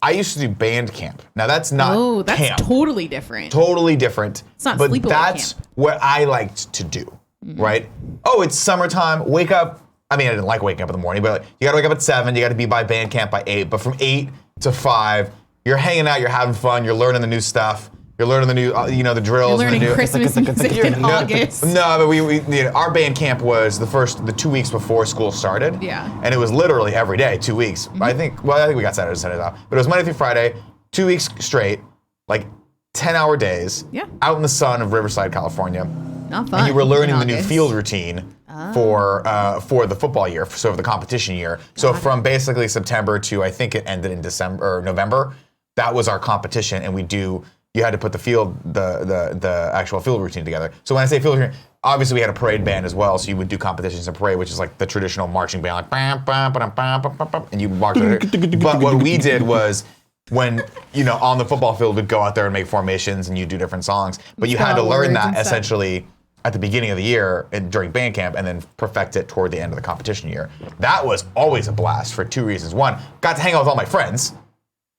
I used to do band camp. Now, that's not that's camp. totally different. Totally different. It's not but sleepaway that's camp. what I liked to do, right? Oh, it's summertime. Wake up. I mean, I didn't like waking up in the morning, but like, you got to wake up at 7. You got to be by band camp by 8. But from 8 to 5, you're hanging out. You're having fun. You're learning the new stuff. You're learning the new, the drills. You're learning and the new, Christmas music in August. No, but our band camp was the 2 weeks before school started. Yeah. And it was literally every day, 2 weeks. I think we got Saturday and Sunday off. But it was Monday through Friday, 2 weeks straight, like 10-hour days. Yeah. Out in the sun of Riverside, California. Not fun. And you were learning in the new August. field routine for the football year, so for the competition year. So from basically September to I think it ended in December or November, that was our competition, and you had to put the actual field routine together. So when I say field routine, obviously we had a parade band as well, so you would do competitions and parade, which is like the traditional marching band, like bam, bam, bam, bam, bam, bam, bam, and you march. But what we did was when on the football field, we'd go out there and make formations, and you do different songs, but you had to learn that essentially at the beginning of the year and during band camp, and then perfect it toward the end of the competition year. That was always a blast for 2 reasons. One, got to hang out with all my friends.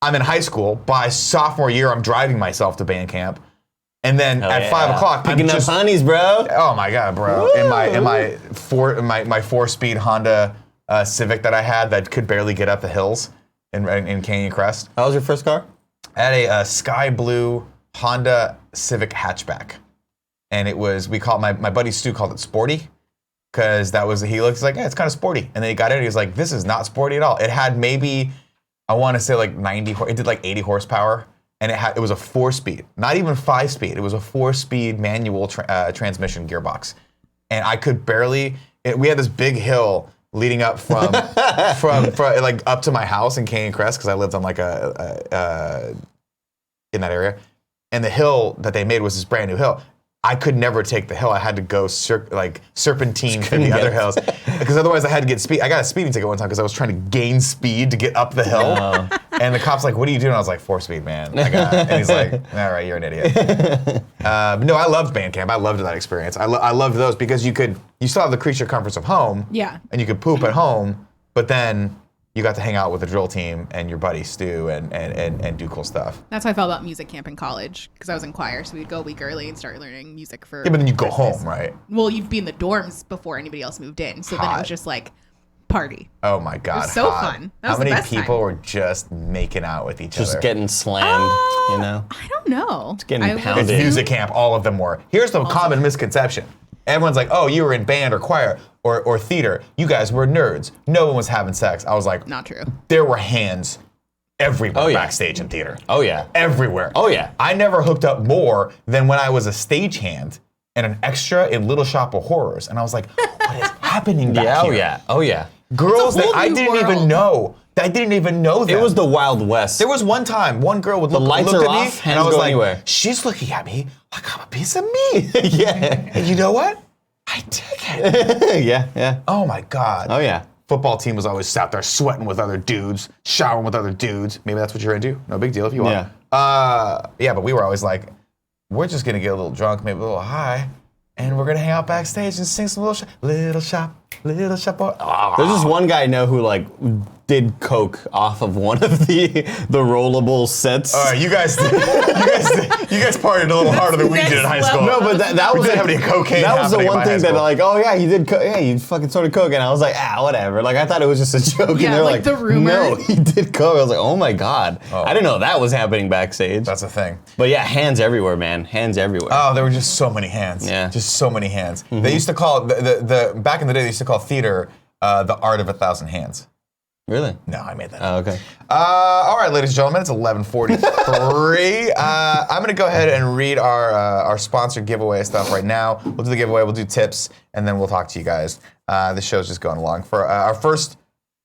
I'm in high school. By sophomore year, I'm driving myself to band camp, and then at 5 o'clock, picking up honeys, bro. Oh my god, bro! Woo. In my 4-speed Honda Civic that I had that could barely get up the hills in Canyon Crest. How was your first car? I had a sky blue Honda Civic hatchback, and it was my buddy Stu called it sporty. Because he looks like, it's kind of sporty. And then he got in and he was like, this is not sporty at all. It had maybe, I want to say like 90, it did like 80 horsepower. And it was a 4-speed, not even 5-speed. It was a 4-speed manual transmission gearbox. And I could barely, we had this big hill leading up from like up to my house in Canyon Crest, because I lived on like in that area. And the hill that they made was this brand new hill. I could never take the hill. I had to go serpentine through the other hills, because otherwise I had to get speed. I got a speeding ticket one time because I was trying to gain speed to get up the hill. Oh. And the cop's like, "What are you doing?" I was like, "4-speed, man." And he's like, "All right, you're an idiot." But no, I loved band camp. I loved that experience. I loved those because you still have the creature comforts of home. Yeah. And you could poop at home, but then you got to hang out with the drill team and your buddy Stu and do cool stuff. That's how I felt about music camp in college, because I was in choir, so we'd go a week early and start learning music for. Yeah, but then you go Christmas. home, right? Well, you'd be in the dorms before anybody else moved in, so then it Hot. was just like party. Oh my god, It was so hot. fun. That How was the many best people time. were just making out with each other? Just getting slammed, I don't know. It's getting It's pounded. music camp. All of them were. Here's the common misconception. Everyone's like, "Oh, you were in band or choir or theater. You guys were nerds. No one was having sex." I was like, Not true. There were hands everywhere Oh, yeah. backstage in theater. Oh yeah. Everywhere. Oh yeah. I never hooked up more than when I was a stagehand and an extra in Little Shop of Horrors, and I was like, "What is happening back Yeah. Oh here?" yeah. Oh yeah. Girls It's a that whole I new didn't even world. know. I didn't even know them. It was the Wild West. There was one time, one girl would look lights looked are at me, off, and I hands was go like, anywhere. she's looking at me like I'm a piece of meat. Yeah. And you know what? I dig it. Yeah. Yeah. Oh my God. Oh yeah. Football team was always out there sweating with other dudes, showering with other dudes. Maybe that's what you're into. No big deal if you want. Yeah. Yeah, but we were always like, we're just gonna get a little drunk, maybe a little high, and we're gonna hang out backstage and sing some little shop. Oh. There's just one guy I know who like did coke off of one of the rollable sets. All right, you guys partied a little harder than we did in high school. No, but that we was didn't have any cocaine. That was the happening in one my thing high that school. like, oh yeah, he did. Yeah, he fucking sort of coke, and I was like, whatever. Like I thought it was just a joke, Yeah, and they're like like, the rumor. no, he did coke. I was like, oh my god, I didn't know that was happening backstage. That's a thing. But yeah, hands everywhere, man. Hands everywhere. Oh, there were just so many hands. Yeah. Just so many hands. They used to call the back in the day. They used to call theater the art of 1,000 hands. Really? No, I made that Oh, up. okay. All right, ladies and gentlemen, it's 11:43. I'm going to go ahead and read our sponsored giveaway stuff right now. We'll do the giveaway, we'll do tips, and then we'll talk to you guys. The show's just going along. For our first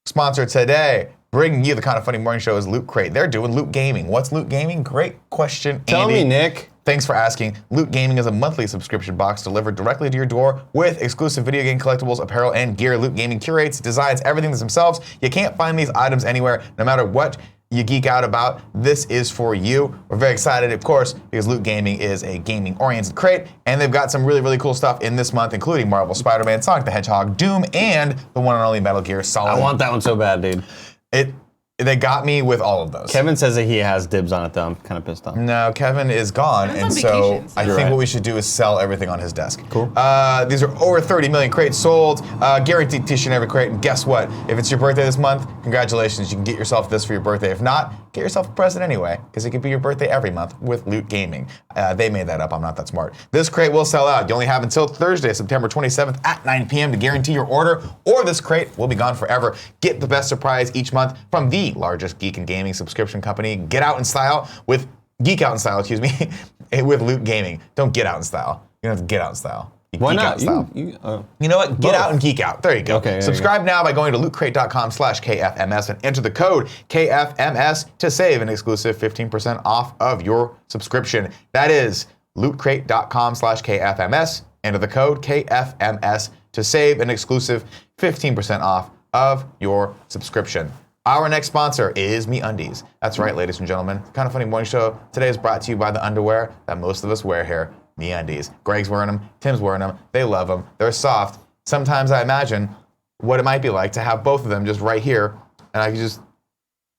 sponsor today, bringing you the Kind of Funny Morning Show, is Loot Crate. They're doing Loot Gaming. What's Loot Gaming? Great question, Tell Andy. me, Nick. Thanks for asking. Loot Gaming is a monthly subscription box delivered directly to your door with exclusive video game collectibles, apparel, and gear. Loot Gaming curates, designs everything themselves. You can't find these items anywhere, no matter what you geek out about. This is for you. We're very excited, of course, because Loot Gaming is a gaming-oriented crate, and they've got some really, really cool stuff in this month, including Marvel Spider-Man, Sonic the Hedgehog, Doom, and the one and only Metal Gear Solid. I want that one so bad, dude. They got me with all of those. Kevin says that he has dibs on it, though. I'm kind of pissed off. No, Kevin is gone, Kevin's and on so vacation, so- I You're think right. what we should do is sell everything on his desk. Cool. These are over 30 million crates sold, guaranteed tissue in every crate. And guess what? If it's your birthday this month, congratulations, you can get yourself this for your birthday. If not, get yourself a present anyway, because it could be your birthday every month with Loot Gaming. They made that up. I'm not that smart. This crate will sell out. You only have until Thursday, September 27th at 9 p.m. to guarantee your order, or this crate will be gone forever. Get the best surprise each month from the largest geek and gaming subscription company. Geek out in style, with Loot Gaming. Don't get out in style. You don't have to get out in style. You Why geek not? out in style. You know what? Get Both. out and geek out. There you go. Okay, there you Subscribe now by going to lootcrate.com/KFMS and enter the code KFMS to save an exclusive 15% off of your subscription. That is lootcrate.com/KFMS. Enter the code KFMS to save an exclusive 15% off of your subscription. Our next sponsor is MeUndies. That's right, ladies and gentlemen. Kind of Funny Morning Show today is brought to you by the underwear that most of us wear here. MeUndies. Greg's wearing them. Tim's wearing them. They love them. They're soft. Sometimes I imagine what it might be like to have both of them just right here, and I can just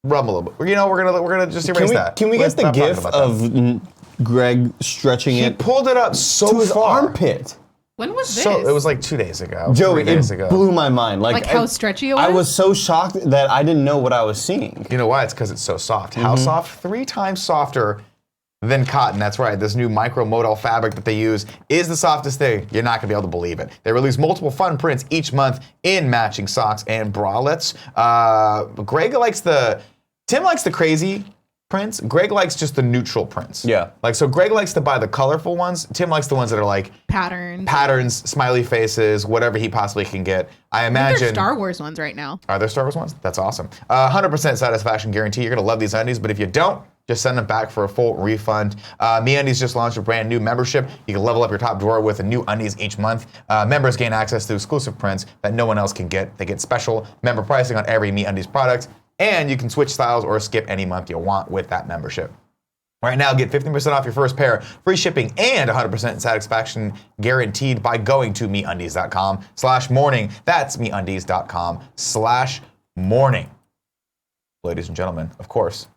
rub 'em a little bit. You know, we're gonna just erase that. Can we Let's get the stop talking gif about that. of Greg stretching He it pulled it up so to his far. armpit? When was this? So it was like 2 days ago. Joey, 3 days it ago. blew my mind. Like how stretchy it was? I was so shocked that I didn't know what I was seeing. You know why? It's because it's so soft. How soft? 3 times softer than cotton. That's right. This new micromodal fabric that they use is the softest thing. You're not going to be able to believe it. They release multiple fun prints each month in matching socks and bralettes. Tim likes the crazy prints. Greg likes just the neutral prints. Yeah. So Greg likes to buy the colorful ones. Tim likes the ones that are like patterns, smiley faces, whatever he possibly can get. I imagine. They're Star Wars ones right now. Are there Star Wars ones? That's awesome. 100% satisfaction guarantee. You're going to love these undies, but if you don't, just send them back for a full refund. MeUndies just launched a brand new membership. You can level up your top drawer with a new undies each month. Members gain access to exclusive prints that no one else can get. They get special member pricing on every MeUndies product, and you can switch styles or skip any month you want with that membership. Right now, get 15% off your first pair, free shipping, and 100% satisfaction guaranteed by going to MeUndies.com/morning. That's MeUndies.com/morning. Ladies and gentlemen, of course,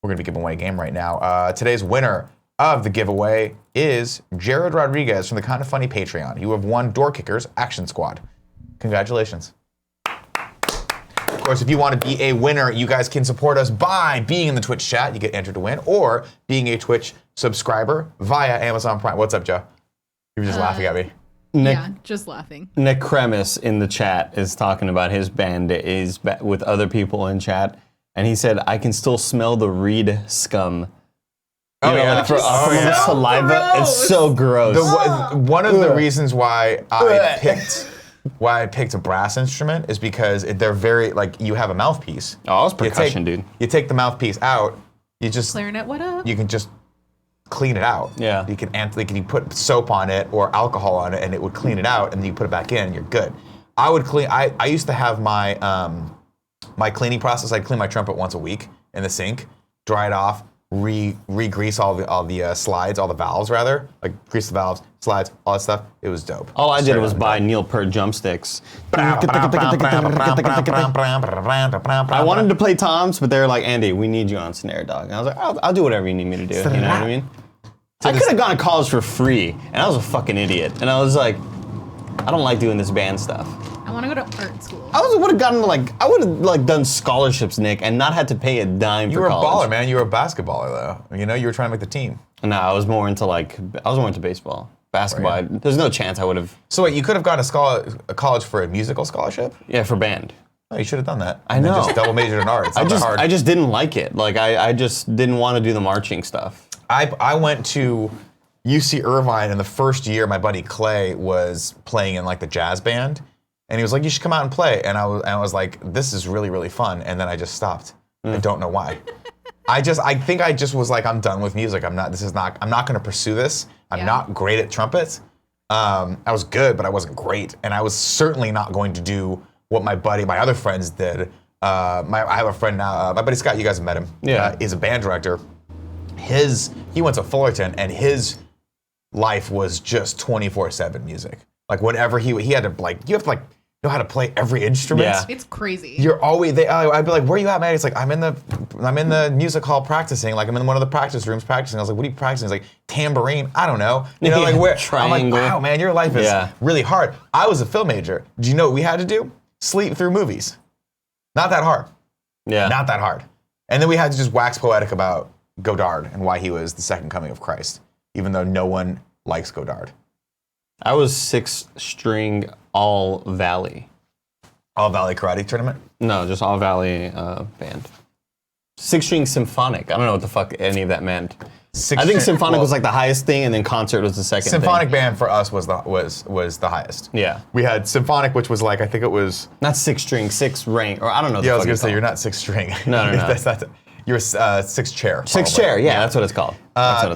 we're going to be giving away a game right now. Today's winner of the giveaway is Jared Rodriguez from the Kind of Funny Patreon. You have won Door Kickers Action Squad. Congratulations. Of course, if you want to be a winner, you guys can support us by being in the Twitch chat. You get entered to win, or being a Twitch subscriber via Amazon Prime. What's up, Joe? You were just laughing at me. Yeah, just laughing. Nick Cremis in the chat is talking about his band is with other people in chat, and he said, "I can still smell the reed scum." Oh, yeah. Like from yeah. the saliva. gross. It's so gross. One of the reasons why I picked a brass instrument is because they're very, you have a mouthpiece. Oh, it's percussion, dude. You take the mouthpiece out, Clarinet, what up? you can just clean it out. Yeah. You can put soap on it or alcohol on it, and it would clean it out, and then you put it back in, and you're good. I used to have my my cleaning process. I'd clean my trumpet once a week in the sink, dry it off, re-grease all the slides, all the valves rather, like grease the valves, slides, all that stuff. It was dope. All I did was buy Neil Peart drumsticks. I wanted to play toms, but they were like, Andy, we need you on snare, dog. And I was like, I'll do whatever you need me to do. You know what I mean? I could have gone to college for free, and I was a fucking idiot. And I was like, I don't like doing this band stuff. I want to go to art school. I would have gotten I would have done scholarships, Nick, and not had to pay a dime You for were a college. baller, man. You were a basketballer, though. You know, you were trying to make the team. No, I was more into baseball, basketball. Oh, yeah. There's no chance I would have. So wait, you could have gone to a college for a musical scholarship? Yeah, for band. Oh, you should have done that. I And then know. just double majored in art. It's not that hard. I just didn't like it. Like I just didn't want to do the marching stuff. I went to UC Irvine, and the first year my buddy Clay was playing in like the jazz band, and he was like, "You should come out and play." And I was like, "This is really, really fun." And then I just stopped. I don't know why. I think I just was like, I'm done with music. I'm not going to pursue this. I'm not great at trumpets. I was good, but I wasn't great, and I was certainly not going to do what my other friends did. I have a friend now, my buddy Scott. You guys have met him. Yeah, is a band director. He went to Fullerton, and his life was just 24/7 music. Like whatever he had to you have to know how to play every instrument. Yeah. It's crazy. You're always I'd be like, where are you at, man? It's like I'm in the music hall practicing. Like I'm in one of the practice rooms practicing. I was like, what are you practicing? He's like tambourine. I don't know. You know, like where? Triangle. I'm like, wow, man, your life is really hard. I was a film major. Do you know what we had to do? Sleep through movies. Not that hard. Yeah. Not that hard. And then we had to just wax poetic about Godard and why he was the second coming of Christ, even though no one likes Godard. I was 6-string all valley. All Valley Karate Tournament? No, just all valley band. 6-string symphonic. I don't know what the fuck any of that meant. I think symphonic was like the highest thing, and then concert was the second. Symphonic thing. band for us was the highest. Yeah. We had symphonic, which was like I think it was not 6-string, 6 rank, or I don't know. Yeah, I was gonna say you're not 6-string. No. That's not. You're 6-chair. 6-chair. Yeah, that's what it's called.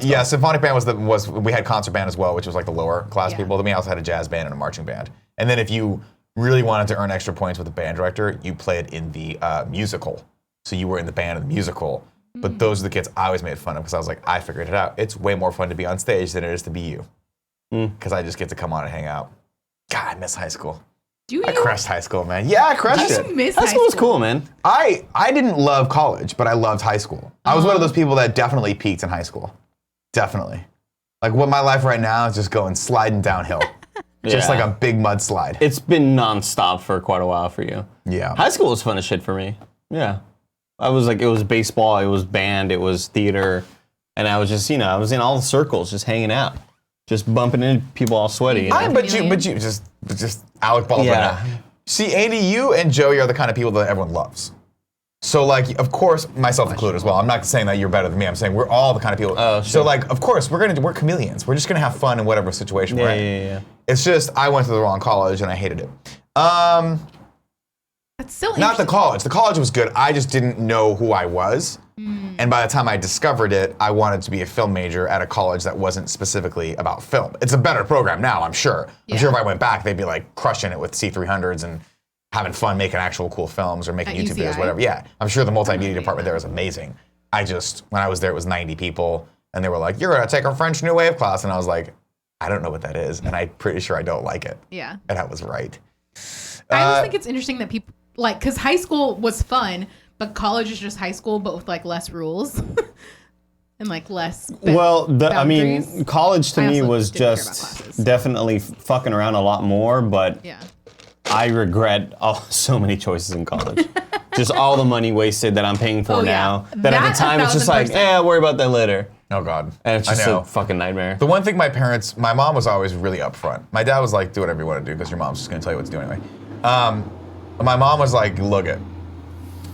Yeah, symphonic band was we had concert band as well, which was like the lower class people. Then we also had a jazz band and a marching band. And then if you really wanted to earn extra points with the band director, you played in the musical. So you were in the band of the musical. But those are the kids I always made fun of because I was like, I figured it out. It's way more fun to be on stage than it is to be you. Because I just get to come on and hang out. God, I miss high school. I crushed high school, man. Yeah, I crushed it. High school was cool, man. I didn't love college, but I loved high school. I was one of those people that definitely peaked in high school. Definitely. Like what my life right now is just sliding downhill. Just like a big mudslide. It's been nonstop for quite a while for you. Yeah. High school was fun as shit for me. Yeah. I was like, it was baseball, it was band, it was theater, and I was just, I was in all the circles, just hanging out, just bumping into people all sweaty. But you just Alec Baldwin. Yeah. See, Andy, you and Joey are the kind of people that everyone loves. So like, of course, myself included as well. I'm not saying that you're better than me. I'm saying we're all the kind of people. Oh, sure. So like, of course, we're chameleons. We're just gonna have fun in whatever situation we're in. Yeah. It's just I went to the wrong college and I hated it. That's so Not the college. The college was good. I just didn't know who I was. And by the time I discovered it, I wanted to be a film major at a college that wasn't specifically about film. It's a better program now, I'm sure. I'm sure if I went back, they'd be like crushing it with C300s and having fun making actual cool films or making YouTube videos, whatever. Yeah, I'm sure the multimedia department there is amazing. When I was there, it was 90 people, and they were like, "You're gonna take a French New Wave class," and I was like, "I don't know what that is," and I'm pretty sure I don't like it. Yeah. And I was right. I always think it's interesting that people because high school was fun, but college is just high school, but with like less rules and like less. Boundaries. College to me was just definitely fucking around a lot more, but I regret so many choices in college. Just all the money wasted that I'm paying for now. That at the time it's just like, worry about that later. Oh God. And it's just a fucking nightmare. The one thing my mom was always really upfront. My dad was like, do whatever you want to do because your mom's just gonna tell you what to do anyway. My mom was like, look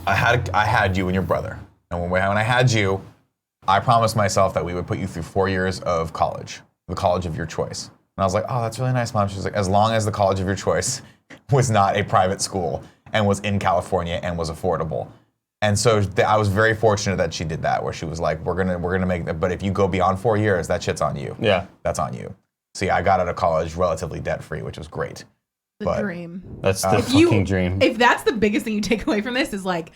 I had you and your brother. And when I had you, I promised myself that we would put you through 4 years of college, the college of your choice. And I was like, oh, that's really nice, Mom. She was like, as long as the college of your choice was not a private school and was in California and was affordable. And so I was very fortunate that she did that, where she was like, we're gonna make that, but if you go beyond 4 years, that shit's on you. Yeah. That's on you. See, I got out of college relatively debt-free, which was great. Dream. That's the fucking dream. If that's the biggest thing you take away from this is like,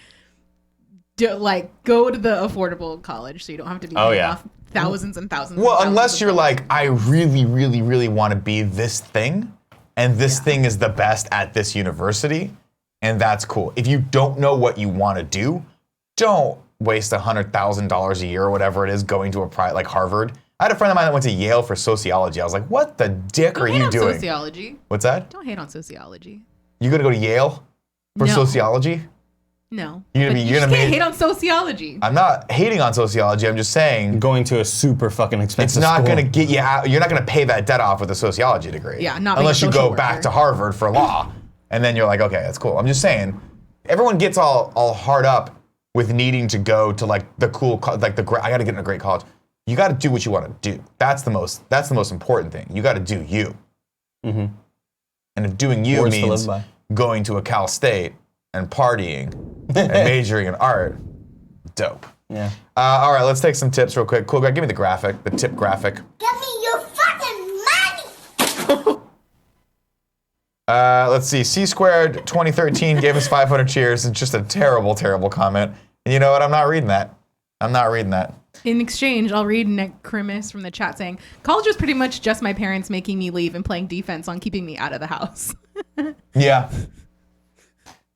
go to the affordable college so you don't have to be paying off thousands and thousands. Well, unless you're like, I really, really, really want to be this thing, and this thing is the best at this university, and that's cool. If you don't know what you want to do, don't waste $100,000 a year or whatever it is going to a private like Harvard. I had a friend of mine that went to Yale for sociology. I was like, what the dick are you doing? Sociology. What's that? Don't hate on sociology. You gonna go to Yale for sociology? No. You're can't hate on sociology. I'm not hating on sociology. I'm just saying going to a super fucking expensive it's not school. going to get you out. You're not going to pay that debt off with a sociology degree. Yeah, not unless you go worker. back to Harvard for law, and then you're like, okay, that's cool. I'm just saying, everyone gets all hard up with needing to go to like the cool, like I got to get in a great college. You got to do what you want to do. That's the most important thing. You got to do you. Mm-hmm. And if doing you means going to a Cal State and partying and majoring in art, dope. Yeah. All right, let's take some tips real quick. Cool guy, give me the graphic, the tip graphic. Give me your fucking money! Let's see. C Squared 2013 gave us 500 cheers. It's just a terrible, terrible comment. And you know what? I'm not reading that. In exchange, I'll read Nick Krimis from the chat saying, college was pretty much just my parents making me leave and playing defense on keeping me out of the house. Yeah.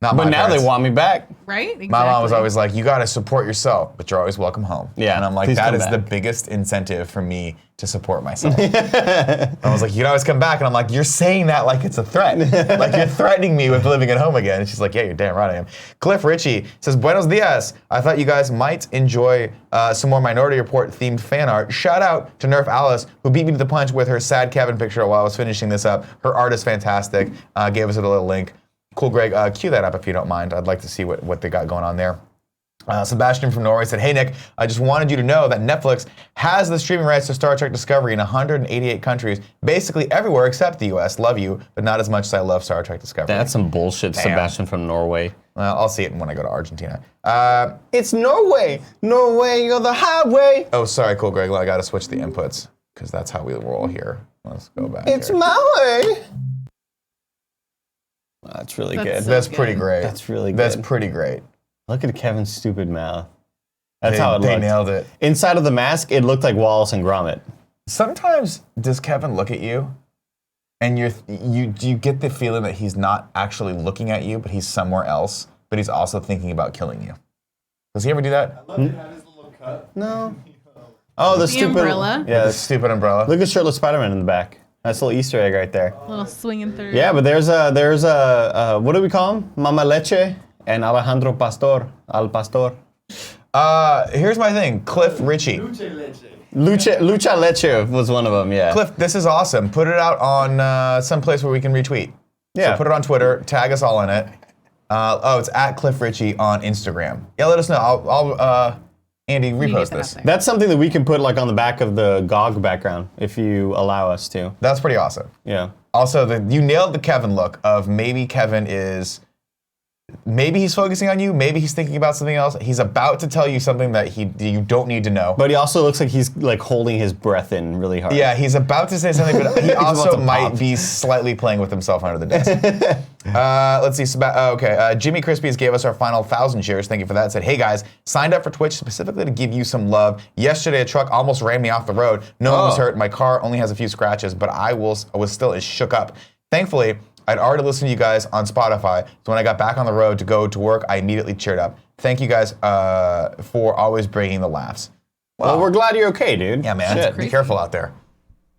But now they want me back. Right? Exactly. My mom was always like, you got to support yourself, but you're always welcome home. Yeah. And I'm like, that is the biggest incentive for me to support myself. I was like, you can always come back. And I'm like, you're saying that like it's a threat. Like you're threatening me with living at home again. And she's like, yeah, you're damn right I am. Cliff Ritchie says, buenos dias. I thought you guys might enjoy some more Minority Report themed fan art. Shout out to Nerf Alice, who beat me to the punch with her sad Kevin picture while I was finishing this up. Her art is fantastic. Gave us a little link. Cool, Greg. Cue that up if you don't mind. I'd like to see what they got going on there. Sebastian from Norway said, hey, Nick, I just wanted you to know that Netflix has the streaming rights to Star Trek Discovery in 188 countries, basically everywhere except the U.S. Love you, but not as much as I love Star Trek Discovery. That's some bullshit, Damn. Sebastian from Norway. Well, I'll see it when I go to Argentina. It's Norway. Norway, you're the highway. Oh, sorry, Cool, Greg. I got to switch the inputs because that's how we roll here. Let's go back It's here. my way. That's really good. That's pretty great. That's really good. That's pretty great. Look at Kevin's stupid mouth. That's how it looked. They nailed it. Inside of the mask, it looked like Wallace and Gromit. Sometimes does Kevin look at you, and you get the feeling that he's not actually looking at you, but he's somewhere else, but he's also thinking about killing you. Does he ever do that? I love it. Had his little cut. No. Oh, the stupid umbrella. Yeah, the stupid umbrella. Look at shirtless Spider-Man in the back. That's a little Easter egg right there. A little swinging through. Yeah, but there's a what do we call him? Mama Leche and Alejandro Pastor. Al Pastor. Here's my thing. Cliff Ritchie. Lucha Leche was one of them, yeah. Cliff, this is awesome. Put it out on some place where we can retweet. Yeah. So put it on Twitter. Tag us all in it. It's at Cliff Ritchie on Instagram. Yeah, let us know. I'll Andy, repost this. That's something that we can put like on the back of the GOG background if you allow us to. That's pretty awesome. Yeah. Also, you nailed the Kevin look of maybe Kevin maybe he's focusing on you, maybe he's thinking about something else. He's about to tell you something that you don't need to know. But he also looks like he's like holding his breath in really hard. Yeah, he's about to say something, but he also might be slightly playing with himself under the desk. Let's see. Okay, Jimmy Crispies gave us our final 1,000 shares. Thank you for that. Said, hey guys, signed up for Twitch specifically to give you some love. Yesterday, a truck almost ran me off the road. No one was hurt. My car only has a few scratches, but I was still as shook up. Thankfully, I'd already listened to you guys on Spotify, so when I got back on the road to go to work, I immediately cheered up. Thank you guys for always bringing the laughs. Well, we're glad you're okay, dude. Yeah, man. Be careful out there.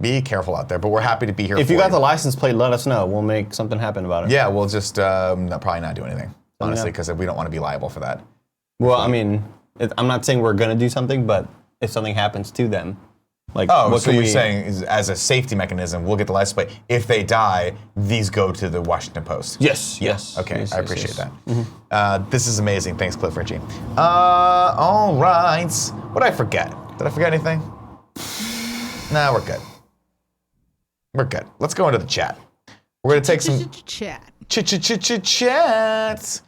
Be careful out there, but we're happy to be here. If you got the license plate, let us know. We'll make something happen about it. Yeah, we'll just probably not do anything, honestly, because we don't want to be liable for that. Well, I mean, I'm not saying we're going to do something, but if something happens to them, like, what so you're saying is as a safety mechanism, we'll get the license plate. If they die, these go to the Washington Post. Yes. Okay, yes, I appreciate that. Mm-hmm. This is amazing. Thanks, Cliff Ritchie. All right. What did I forget? Did I forget anything? Nah, we're good. We're good. Let's go into the chat. We're going to take some... Chat. Chat.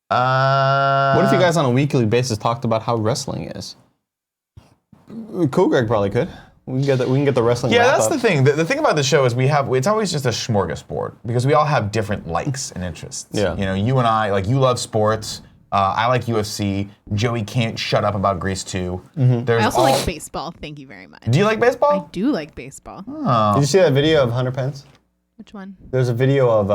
What if you guys on a weekly basis talked about how wrestling is? Cool, Greg probably could. We can get the wrestling. Yeah, that's the thing. The thing about the show is it's always just a smorgasbord because we all have different likes and interests. Yeah. You know, you and I, like, you love sports. I like UFC. Joey can't shut up about Grease 2. I also like baseball. Thank you very much. Do you like baseball? I do like baseball. Oh. Did you see that video of Hunter Pence? Which one? There's a video of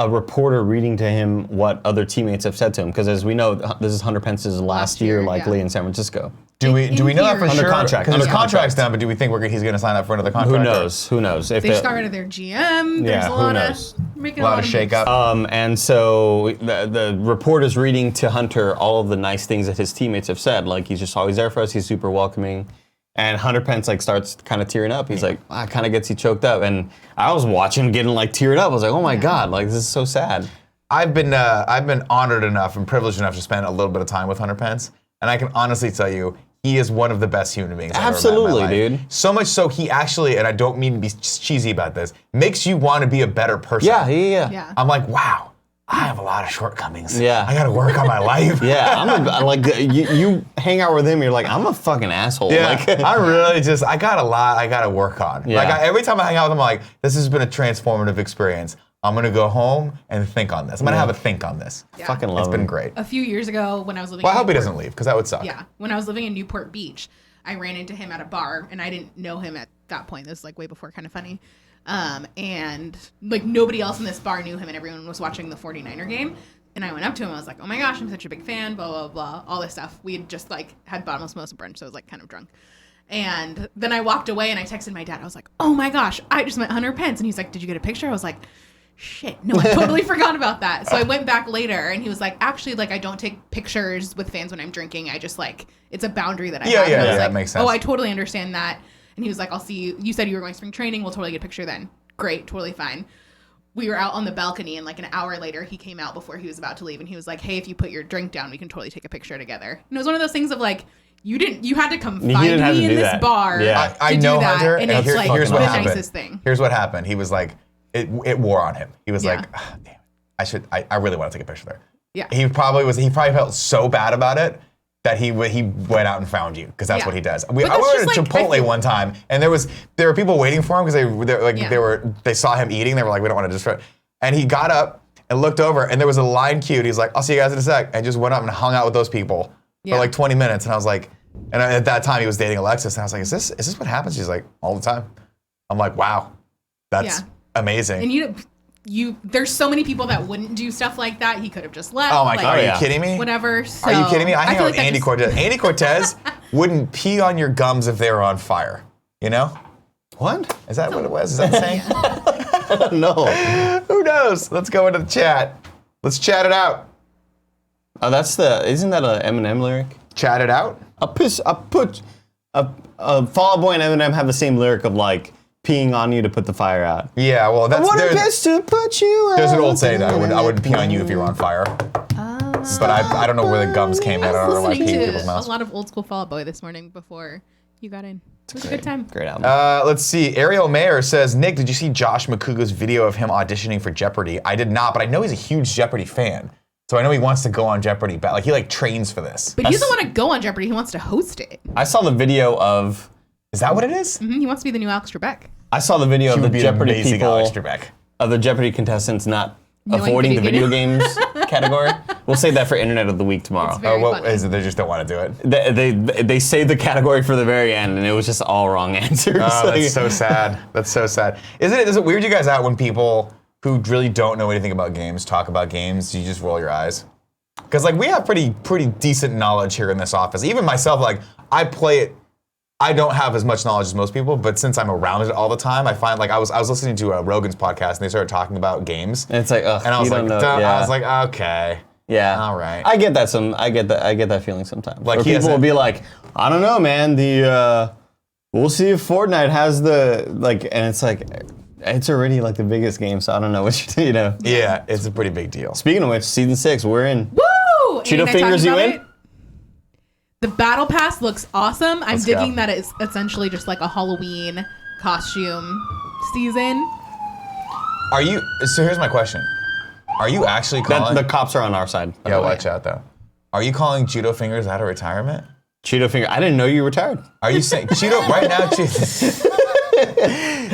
a reporter reading to him what other teammates have said to him, because as we know, this is Hunter Pence's last year likely in San Francisco. Do we know that for Under sure? contract. Because his Under contract's done, but do we think he's going to sign up for another contract? Who knows? Who knows? If They just got rid of their GM. There's a lot of shake-up. And so the reporter's reading to Hunter all of the nice things that his teammates have said. Like, he's just always there for us. He's super welcoming. And Hunter Pence like starts kind of tearing up. He's like, kind of gets you choked up. And I was watching him getting like teared up. I was like, oh my God, like this is so sad. I've been honored enough and privileged enough to spend a little bit of time with Hunter Pence, and I can honestly tell you, he is one of the best human beings I've ever met in my life. Dude. So much so, he actually, and I don't mean to be cheesy about this, makes you want to be a better person. Yeah. I'm like, wow, I have a lot of shortcomings. Yeah. I got to work on my life. Yeah, like you hang out with him, you're like, I'm a fucking asshole. Yeah, Like, I really I got a lot I got to work on. Yeah. Like every time I hang out with him, I'm like, this has been a transformative experience. I'm going to go home and think on this. I'm going to have a think on this. Yeah. Fucking love It's him. been great. A few years ago when I was living Well, I in hope he Newport- doesn't leave, because that would suck. Yeah. When I was living in Newport Beach, I ran into him at a bar, and I didn't know him at that point. This was like way before Kind of Funny. And like nobody else in this bar knew him, and everyone was watching the 49er game. And I went up to him. I was like, oh my gosh, I'm such a big fan, blah, blah, blah, all this stuff. We had just like had bottomless mimosa brunch, so I was like kind of drunk. And then I walked away and I texted my dad. I was like, oh my gosh, I just met Hunter Pence. And he's like, did you get a picture? I was like, shit, no, I totally forgot about that. So I went back later and he was like, actually, like, I don't take pictures with fans when I'm drinking. I just like, it's a boundary that I have. And I was like, that makes sense. oh, I totally understand that. And he was like, I'll see you. You said you were going spring training. We'll totally get a picture then. Great, totally fine. We were out on the balcony, and like an hour later, he came out before he was about to leave, and he was like, hey, if you put your drink down, we can totally take a picture together. And it was one of those things of like, you had to come find me in this bar. Yeah. I know Hunter, and and it's like here's what the happened. nicest thing. Here's what happened. He was like, it wore on him. He was like, oh, damn, I really want to take a picture there. Yeah. He probably felt so bad about it that he went out and found you, because that's what he does. I went to Chipotle one time, and there were people waiting for him because they saw him eating. They were like, we don't want to destroy. And he got up and looked over, and there was a line queued. He's like, I'll see you guys in a sec, and just went up and hung out with those people for like 20 minutes. And I was like, and at that time he was dating Alexis, and I was like, is this what happens? She's like, all the time. I'm like, wow, that's amazing. And there's so many people that wouldn't do stuff like that. He could have just left. Oh my God, are you kidding me? Whatever. So, are you kidding me? I hang out with like Andy Cortez. Andy Cortez wouldn't pee on your gums if they were on fire. You know? What? Is that what it was? Is that the saying? I don't know. Who knows? Let's go into the chat. Let's chat it out. Oh, isn't that an Eminem lyric? Chat it out? Fall Out Boy and Eminem have the same lyric of like peeing on you to put the fire out. Yeah, well, I want it best to put you out. There's an old saying that I wouldn't pee on you if you were on fire. But I don't know where the gums came in. I don't know why I peed in people's a mouths. lot of old school Fall Out Boy this morning before you got in. It was a good time. Great album. Let's see. Ariel Mayer says, Nick, did you see Josh McCouga's video of him auditioning for Jeopardy? I did not, but I know he's a huge Jeopardy fan. So I know he wants to go on Jeopardy, but like he like trains for this. But he doesn't want to go on Jeopardy. He wants to host it. I saw the video of. Is that what it is? Mm-hmm. He wants to be the new Alex Trebek. I saw the video of the Jeopardy amazing people. Alex Trebek. Of the Jeopardy contestants not Knowing avoiding the video video games category. We'll save that for Internet of the Week tomorrow. It's very what funny. is it? They just don't want to do it. They saved the category for the very end, and it was just all wrong answers. Oh, that's so sad. That's so sad. Is it weird you guys out when people who really don't know anything about games talk about games? You just roll your eyes? Because like we have pretty decent knowledge here in this office. Even myself, like I play it. I don't have as much knowledge as most people, but since I'm around it all the time, I find like I was listening to Rogan's podcast and they started talking about games. And it's like, ugh, and I was you like, don't know. I was like, okay. Yeah. All right. I get that I get that feeling sometimes. Like where people will be like, I don't know, man. We'll see if Fortnite has and it's like, it's already like the biggest game, so I don't know what you know. Yeah, it's a pretty big deal. Speaking of which, season 6, we're in. Woo! Cheeto Fingers, you in? The battle pass looks awesome. I'm Let's digging go. that it's essentially just like a Halloween costume season. So here's my question. Are you actually calling? The cops are on our side. Yeah, watch out though. Are you calling Cheeto Fingers out of retirement? Cheeto Finger, I didn't know you retired. Are you saying Cheeto right now?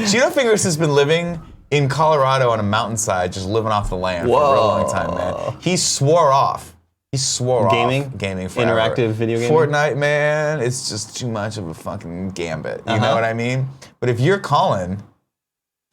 Cheeto Fingers has been living in Colorado on a mountainside, just living off the land for a real long time, man. He swore off. Gaming forever. Interactive video gaming. Fortnite, man, it's just too much of a fucking gambit. You know what I mean? But if you're Colin,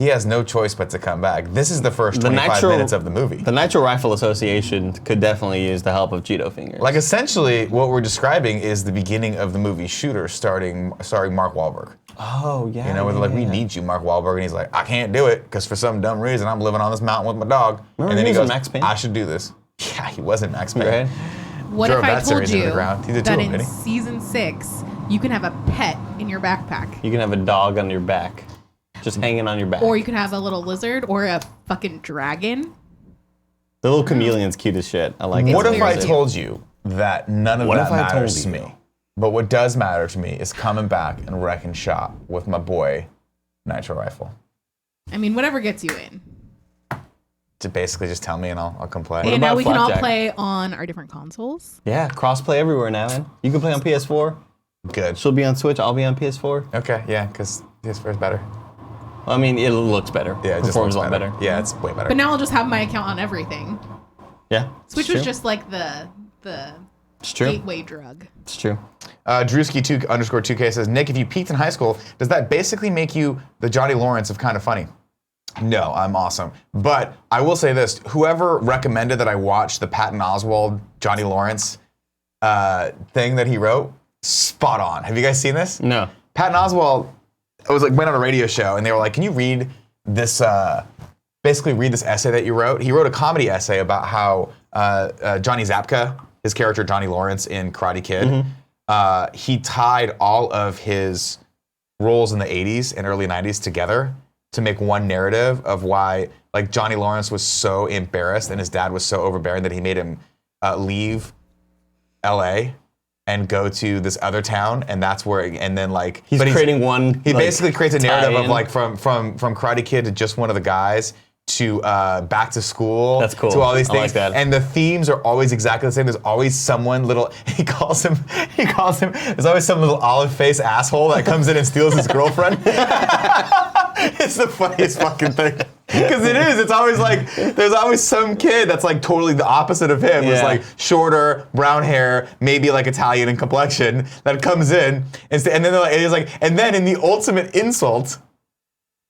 he has no choice but to come back. This is the first 25 minutes of the movie. The Nitro Rifle Association could definitely use the help of Cheeto Fingers. Like, essentially, what we're describing is the beginning of the movie Shooter, starring Mark Wahlberg. Oh, yeah. You know, where they're like, we need you, Mark Wahlberg. And he's like, I can't do it, because for some dumb reason, I'm living on this mountain with my dog. Remember and then he he was goes, in Max Payne? I should do this. Yeah, he was in Max Payne. Right? What Drove if I that told series into you the ground. He did that too, in didn't he? season 6, you can have a pet in your backpack? You can have a dog on your back. Just hanging on your back. Or you can have a little lizard or a fucking dragon. The little chameleon's cute as shit. I like it. What if I told you that none of that matters to told me? you? But what does matter to me is coming back and wrecking shop with my boy, Nitro Rifle. I mean, whatever gets you in. To basically just tell me and I'll come play. And now we can all Flapjack? play on our different consoles. Yeah, crossplay everywhere now, man. You can play on PS4. Good. She'll be on Switch. I'll be on PS4. Okay, yeah, because PS4 is better. I mean, it looks better. Yeah, it just performs looks a lot better. Yeah, it's way better. But now I'll just have my account on everything. Yeah. Switch it's was true. just like the It's true. gateway drug. It's true. Drewski_2K says, Nick, if you peaked in high school, does that basically make you the Johnny Lawrence of Kind of Funny? No, I'm awesome. But I will say this, whoever recommended that I watch the Patton Oswalt, Johnny Lawrence thing that he wrote, spot on. Have you guys seen this? No. Patton Oswalt went on a radio show and they were like, can you read this, basically read this essay that you wrote? He wrote a comedy essay about how Johnny Zapka, his character Johnny Lawrence in Karate Kid, he tied all of his roles in the 80s and early 90s together to make one narrative of why, like, Johnny Lawrence was so embarrassed and his dad was so overbearing that he made him leave LA and go to this other town, and that's where, and then like he's creating one. He basically creates a narrative tie-in. of like from Karate Kid to just one of the guys to back to school. That's cool. To all these I like things, that. and the themes are always exactly the same. There's always someone little. He calls him. There's always some little olive face asshole that comes in and steals his girlfriend. It's the funniest fucking thing. Because it is. It's always like, there's always some kid that's like totally the opposite of him. It's like shorter, brown hair, maybe like Italian in complexion, that comes in. And then they're like, it's like, and then in the ultimate insult,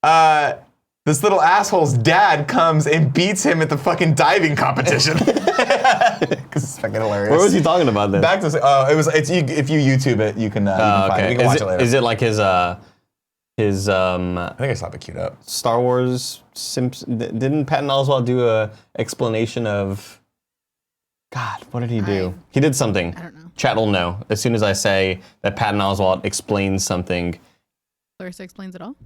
this little asshole's dad comes and beats him at the fucking diving competition. Because it's fucking hilarious. Where was he talking about this? Back to, if you YouTube it, you can find it. You can watch it later. Is it like his I think I saw it queued up. Star Wars didn't Patton Oswalt do a explanation of God, what did he do? He did something. I don't know. Chat will know. As soon as I say that Patton Oswalt explains something. Clarissa explains it all.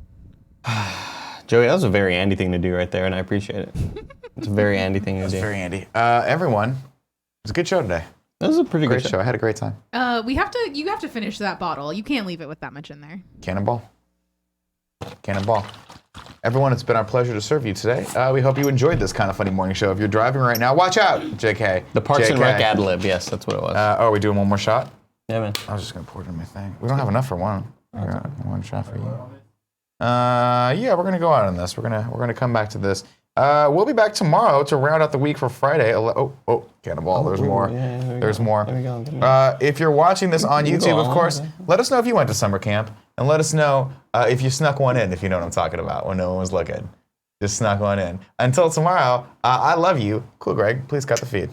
Joey, that was a very Andy thing to do right there, and I appreciate it. It's a very Andy thing to do. It's very Andy. Everyone, it was a good show today. That was a pretty Great good show. I had a great time. You have to finish that bottle. You can't leave it with that much in there. Cannonball. Everyone, it's been our pleasure to serve you today. We hope you enjoyed this Kind of Funny morning show. If you're driving right now, watch out, JK. The Parks and Rec ad lib, yes, that's what it was. Are we doing one more shot? Yeah, man. I was just gonna pour it in my thing. We don't have enough for one. I got one shot for you. Yeah, we're gonna go out on this. We're gonna come back to this. We'll be back tomorrow to round out the week for Friday. Cannonball. There's more. There's more. There we go. If you're watching this on YouTube, of course, let us know if you went to summer camp, and let us know if you snuck one in, if you know what I'm talking about, when no one was looking. Just snuck one in. Until tomorrow, I love you. Cool, Greg. Please cut the feed.